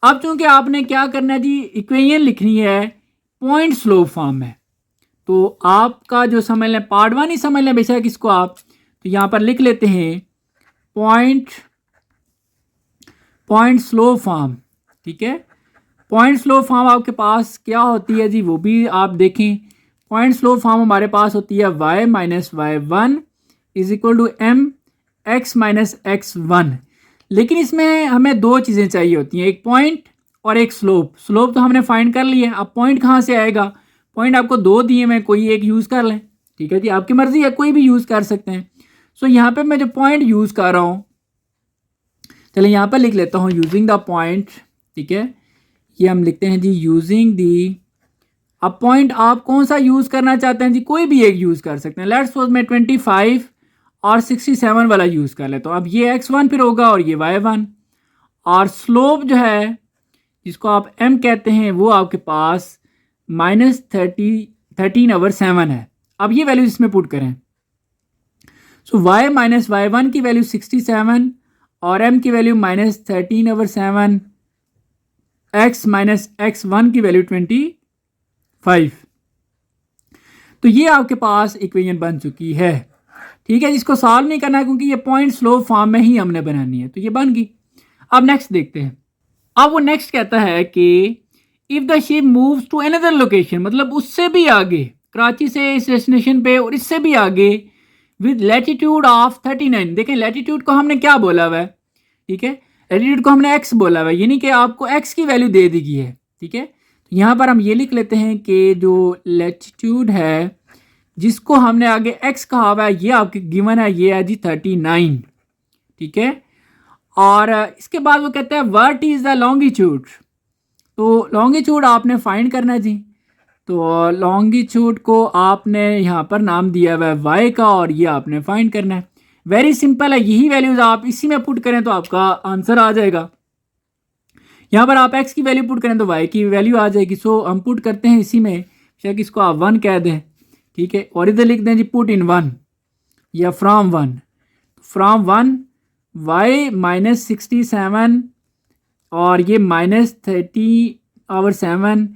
अब चूंकि आपने क्या करना है जी, इक्वेशन लिखनी है पॉइंट स्लोप फॉर्म में, तो आपका जो समझ लें पार्ट 1 ही समझ लें बेशक इसको आप, तो यहाँ पर लिख लेते हैं पॉइंट स्लोप फॉर्म, ठीक है। पॉइंट स्लोप फॉर्म आपके पास क्या होती है जी, वो भी आप देखें। पॉइंट स्लोप फॉर्म हमारे पास होती है y minus y1 is equal to m x minus x1। लेकिन इसमें हमें 2 चीज़ें चाहिए होती हैं, एक पॉइंट और एक स्लोप। स्लोप तो हमने फाइंड कर लिया, अब पॉइंट कहाँ से आएगा? पॉइंट आपको 2 दिए, मैं कोई एक यूज़ कर लें, ठीक है जी, आपकी मर्जी है, कोई भी यूज़ कर सकते हैं। सो यहाँ पे मैं जो पॉइंट यूज़ कर रहा हूँ, चलिए यहाँ पर लिख लेता हूँ यूजिंग द पॉइंट, ठीक है। ये हम लिखते हैं जी यूजिंग दी। अब पॉइंट आप कौन सा यूज़ करना चाहते हैं जी, कोई भी एक यूज़ कर सकते हैं। लेट्स सपोज मैं 25 और 67 वाला यूज़ कर लेता हूँ। अब ये x1 फिर होगा और ये y1, और स्लोप जो है जिसको आप m कहते हैं वो आपके पास -13/7 है। अब ये वैल्यू इसमें पुट करें, सो y माइनस y1 की वैल्यू 67 और m की वैल्यू -13/7, x माइनस x1 की वैल्यू 25। तो ये आपके पास इक्वेशन बन चुकी है, ठीक है। जिसको सॉल्व नहीं करना है क्योंकि ये पॉइंट स्लोप फॉर्म में ही हमने बनानी है, तो ये बन गई। अब नेक्स्ट देखते हैं। अब वो नेक्स्ट कहता है कि if the ship moves to another location, मतलब उससे भी आगे, कराची से इस डेस्टिनेशन पे और इससे भी आगे, विद लैटिट्यूड ऑफ 39। देखें लैटिट्यूड को हमने क्या बोला हुआ है, ठीक है, लैटिट्यूड को हमने x बोला हुआ है, यानी कि आपको x की वैल्यू दे दी गई है, ठीक है। तो यहाँ पर हम ये लिख लेते हैं कि जो लैटिट्यूड है जिसको हमने आगे x कहा हुआ है, ये आपके गिवन है, ये है जी 39, ठीक है। और इसके बाद वो कहते हैं व्हाट इज द लॉन्गिट्यूड। तो लॉन्गिट्यूड आपने फाइंड करना है जी। तो लॉन्गिट्यूड को आपने यहाँ पर नाम दिया हुआ है y का, और ये आपने फाइंड करना है। वेरी सिंपल है, यही वैल्यूज आप इसी में पुट करें तो आपका आंसर आ जाएगा। यहाँ पर आप x की वैल्यू पुट करें तो y की वैल्यू आ जाएगी। सो हम पुट करते हैं इसी में, शायद इसको आप 1 कह दें, ठीक है, और इधर लिख दें जी पुट इन 1 या फ्रॉम 1। फ्रॉम 1 y माइनस 67 और ये -30/7।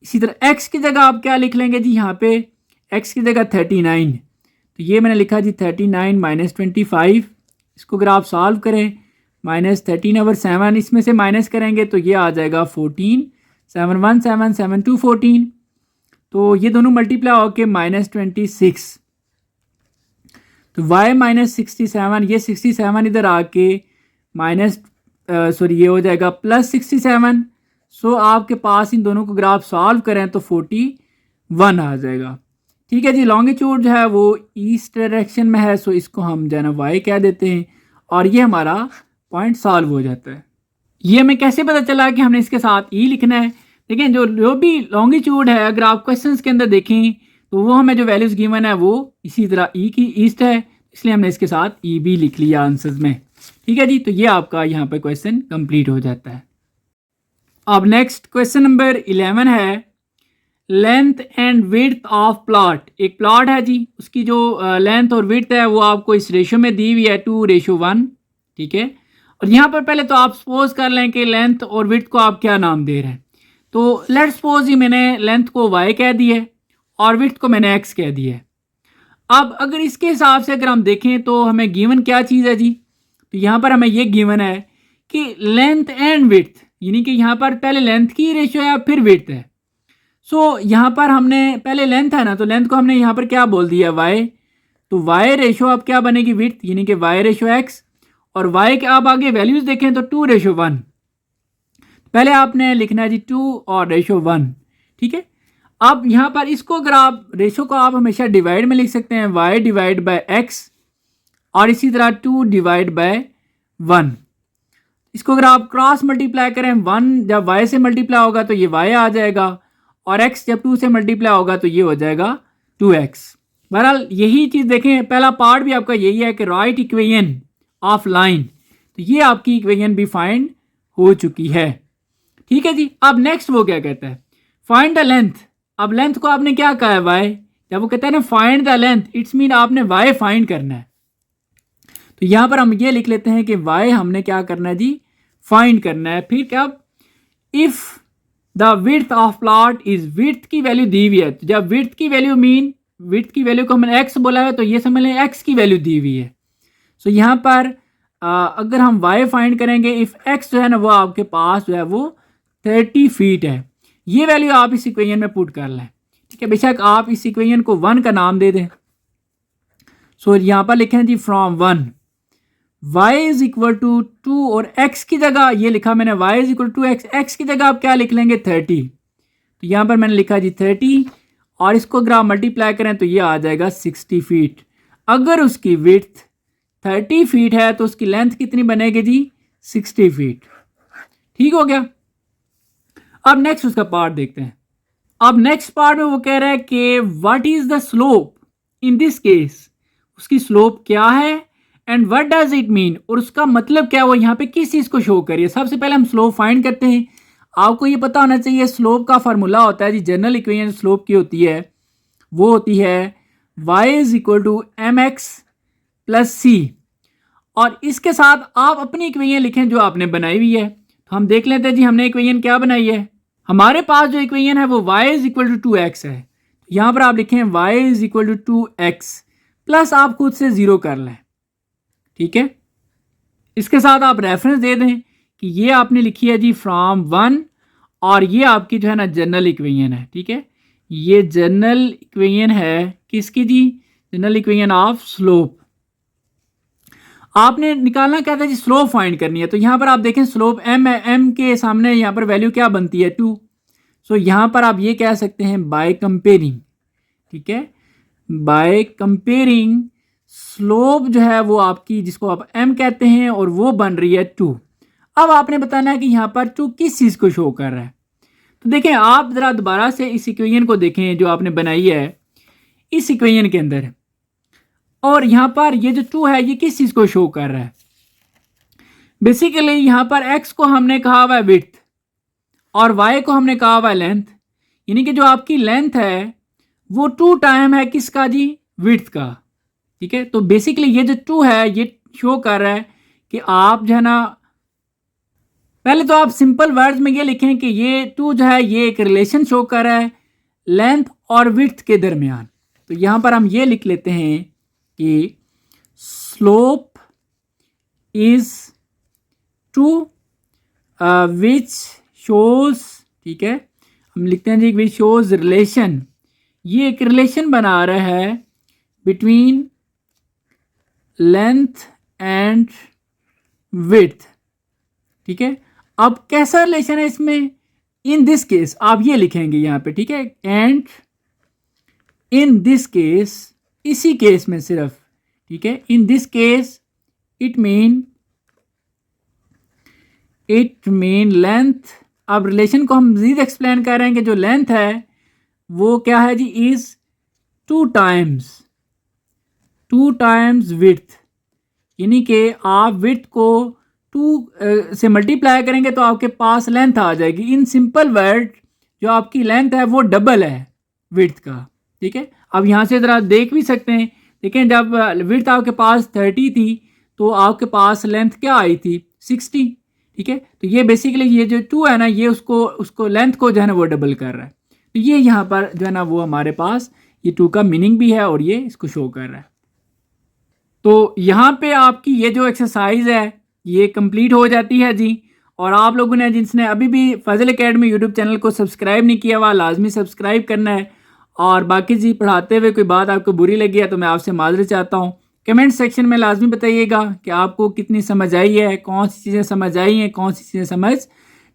इसी तरह x की जगह आप क्या लिख लेंगे जी, यहाँ पे x की जगह 39, तो ये मैंने लिखा जी 39 माइनस 25। इसको अगर आप सॉल्व करें -13/7 इसमें से माइनस करेंगे तो ये आ जाएगा 14, 7 1 7 7 2 14, तो ये दोनों मल्टीप्लाई होके -26। तो y माइनस 67, ये 67 इधर आके ये हो जाएगा +67। सो आपके पास इन दोनों को अगर आप सॉल्व करें तो 41 आ जाएगा, ठीक है जी। लॉन्गिट्यूड जो है वो ईस्ट डायरेक्शन में है, सो इसको हम जो है ना y कह देते हैं, और ये हमारा पॉइंट सॉल्व हो जाता है। ये हमें कैसे पता चला कि हमने इसके साथ ई लिखना है? देखें जो भी लॉन्गिट्यूड है, अगर आप क्वेश्चन के अंदर देखें तो वो हमें जो वैल्यूज गिवन है वो इसी तरह ई की ईस्ट है, इसलिए हमने इसके साथ ई भी लिख लिया आंसर्स में, ठीक है जी। तो ये आपका यहाँ पे क्वेश्चन कंप्लीट हो जाता है। अब नेक्स्ट क्वेश्चन नंबर 11 है length and width of plot. एक प्लॉट है जी, उसकी जो लेंथ और विड्थ है वो आपको इस रेशो में दी हुई है 2:1, ठीक है। और यहाँ पर पहले तो आप सपोज कर लें कि लेंथ और विड्थ को आप क्या नाम दे रहे हैं। तो लेट्स सपोज ही मैंने लेंथ को y कह दी है और विड्थ को मैंने x कह दी है। अब अगर इसके हिसाब से अगर हम देखें तो हमें गिवन क्या चीज़ है जी, तो यहाँ पर हमें ये गिवन है कि लेंथ एंड विड्थ, यानी कि यहाँ पर पहले लेंथ की रेशो है फिर विड्थ है। सो यहाँ पर हमने पहले लेंथ है ना, तो लेंथ को हमने यहाँ पर क्या बोल दिया y, तो y रेशो अब क्या बनेगी विड्थ, यानी कि y रेशो x, और y के आप आगे वैल्यूज देखें तो 2:1, पहले आपने लिखना है जी 2 और रेशो 1, ठीक है। अब यहाँ पर इसको अगर आप रेशो को आप हमेशा डिवाइड में लिख सकते हैं, y डिवाइड बाय x, और इसी तरह 2 डिवाइड बाय 1। इसको अगर आप क्रॉस मल्टीप्लाई करें, 1 जब y से मल्टीप्लाई होगा तो ये y आ जाएगा, और x जब 2 से मल्टीप्लाई होगा तो ये हो जाएगा 2x। बहरहाल यही चीज़ देखें, पहला पार्ट भी आपका यही है कि राइट इक्वेशन ऑफ लाइन, तो ये आपकी इक्वेशन भी फाइंड हो चुकी है, ठीक है जी। अब नेक्स्ट वो क्या कहता है, फाइंड द लेंथ। अब लेंथ को आपने क्या कहा है, y। जब वो कहता है ना find the length, it's mean आपने y फाइंड करना है। तो यहाँ पर हम ये लिख लेते हैं कि y हमने क्या करना है जी, फाइंड करना है। फिर क्या, if the width of plot is, width की वैल्यू दी हुई है, तो जब विड्थ की वैल्यू मीन, विड्थ की वैल्यू को हमने x बोला है तो ये समझ लें x की वैल्यू दी हुई है। सो यहाँ पर अगर हम y फाइंड करेंगे, इफ x जो है ना वो आपके पास जो है वो 30 फीट है, ये वैल्यू आप इस इक्वेशन में पुट कर लें, ठीक है। बेशक आप इस इक्वेशन को 1 का नाम दे दें। सो यहाँ पर लिखें जी from 1 y is equal to 2, और x की जगह ये लिखा मैंने y is equal to x की जगह आप क्या लिख लेंगे 30। तो यहाँ पर मैंने लिखा जी 30, और इसको अगर आप मल्टीप्लाई करें तो ये आ जाएगा 60 फीट। अगर उसकी विड्थ 30 फीट है तो उसकी लेंथ कितनी बनेगी जी, 60 फीट, ठीक हो गया। अब नेक्स्ट उसका पार्ट देखते हैं। अब नेक्स्ट पार्ट में वो कह रहा है कि what is the slope in this case, उसकी स्लोप क्या है, and what does it mean, और उसका मतलब क्या, वो यहाँ पे किस चीज़ को शो करिए। सबसे पहले हम स्लोप फाइंड करते हैं। आपको ये पता होना चाहिए स्लोप का फार्मूला होता है जी, जनरल इक्वेशन स्लोप की होती है, वो होती है y is equal to M x plus c, और इसके साथ आप अपनी इक्वेशन लिखें जो आपने बनाई हुई है। तो हम देख लेते हैं जी हमने इक्वेशन क्या बनाई है। हमारे पास जो इक्वेशन है वो y is equal to 2x है। यहाँ पर आप लिखें y is equal to 2x, plus आप खुद से 0 कर लें, ठीक है। इसके साथ आप रेफरेंस दे दें कि ये आपने लिखी है जी फ्रॉम 1, और ये आपकी जो है ना जनरल इक्वेशन है, ठीक है। ये जनरल इक्वेशन है किसकी जी, जनरल इक्वेशन ऑफ स्लोप। आपने निकालना क्या था जी, स्लोप फाइंड करनी है। तो यहाँ पर आप देखें स्लोप m है, m के सामने यहाँ पर वैल्यू क्या बनती है 2। सो यहाँ पर आप ये कह सकते हैं बाय कंपेयरिंग, ठीक है, बाय कंपेयरिंग स्लोप जो है वो आपकी, जिसको आप m कहते हैं, और वो बन रही है 2। अब आपने बताना है कि यहाँ पर 2 किस चीज़ को शो कर रहा है। तो देखें आप ज़रा दोबारा से इस इक्वेशन को देखें जो आपने बनाई है इस इक्वेशन के अंदर, और यहाँ पर ये जो 2 है ये किस चीज़ को शो कर रहा है। बेसिकली यहाँ पर x को हमने कहा हुआ है विड्थ, और y को हमने कहा हुआ है लेंथ, यानी कि जो आपकी लेंथ है वो 2 टाइम है किसका जी, विड्थ का, ठीक है। तो बेसिकली ये जो 2 है ये शो कर रहा है कि आप जो है ना, पहले तो आप सिंपल वर्ड्स में ये लिखें कि ये 2 जो है ये एक रिलेशन शो कर रहा है लेंथ और विड्थ के दरमियान। तो यहाँ पर हम ये लिख लेते हैं कि स्लोप इज 2 विच शोज, ठीक है, हम लिखते हैं जी विच शोज रिलेशन, ये एक रिलेशन बना रहा है बिटवीन लेंथ एंड विड्थ, ठीक है। अब कैसा रिलेशन है इसमें, इन दिस केस आप ये लिखेंगे यहाँ पे, ठीक है, एंड इन दिस केस, इसी केस में सिर्फ, ठीक है, in this case it mean length. अब रिलेशन को हम मजीद एक्सप्लेन कर रहे हैं कि जो लेंथ है वो क्या है जी, इज 2 टाइम्स विड्थ, यानी कि आप विड्थ को 2 से मल्टीप्लाई करेंगे तो आपके पास लेंथ आ जाएगी। इन सिंपल वर्ड जो आपकी लेंथ है वो डबल है विड्थ का, ठीक है। अब यहाँ से ज़रा देख भी सकते हैं, देखें जब विड्थ आपके पास 30 थी तो आपके पास लेंथ क्या आई थी 60, ठीक है। तो ये बेसिकली ये जो 2 है ना ये उसको लेंथ को जो है ना वो डबल कर रहा है। तो ये यहाँ पर जो है ना वो हमारे पास ये 2 का मीनिंग भी है और ये इसको शो कर रहा है। तो यहाँ पे आपकी ये जो एक्सरसाइज है ये कंप्लीट हो जाती है जी। और आप लोगों ने जिसने अभी भी फजल एकेडमी यूट्यूब चैनल को सब्सक्राइब नहीं किया हुआ लाजमी सब्सक्राइब करना है। और बाकी जी पढ़ाते हुए कोई बात आपको बुरी लगी है तो मैं आपसे माजरत चाहता हूँ। कमेंट सेक्शन में लाजमी बताइएगा कि आपको कितनी समझ आई है, कौन सी चीज़ें समझ आई हैं, कौन सी चीज़ें समझ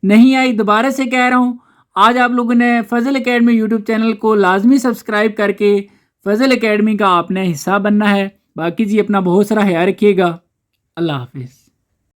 नहीं आई, दोबारा से कह रहा हूँ, आज आप लोगों ने फजल एकेडमी यूट्यूब चैनल को लाजमी सब्सक्राइब करके फजल एकेडमी का आपने हिस्सा बनना है। बाकी जी अपना बहुत सारा ख्याल रखिएगा। अल्लाह हाफिज़।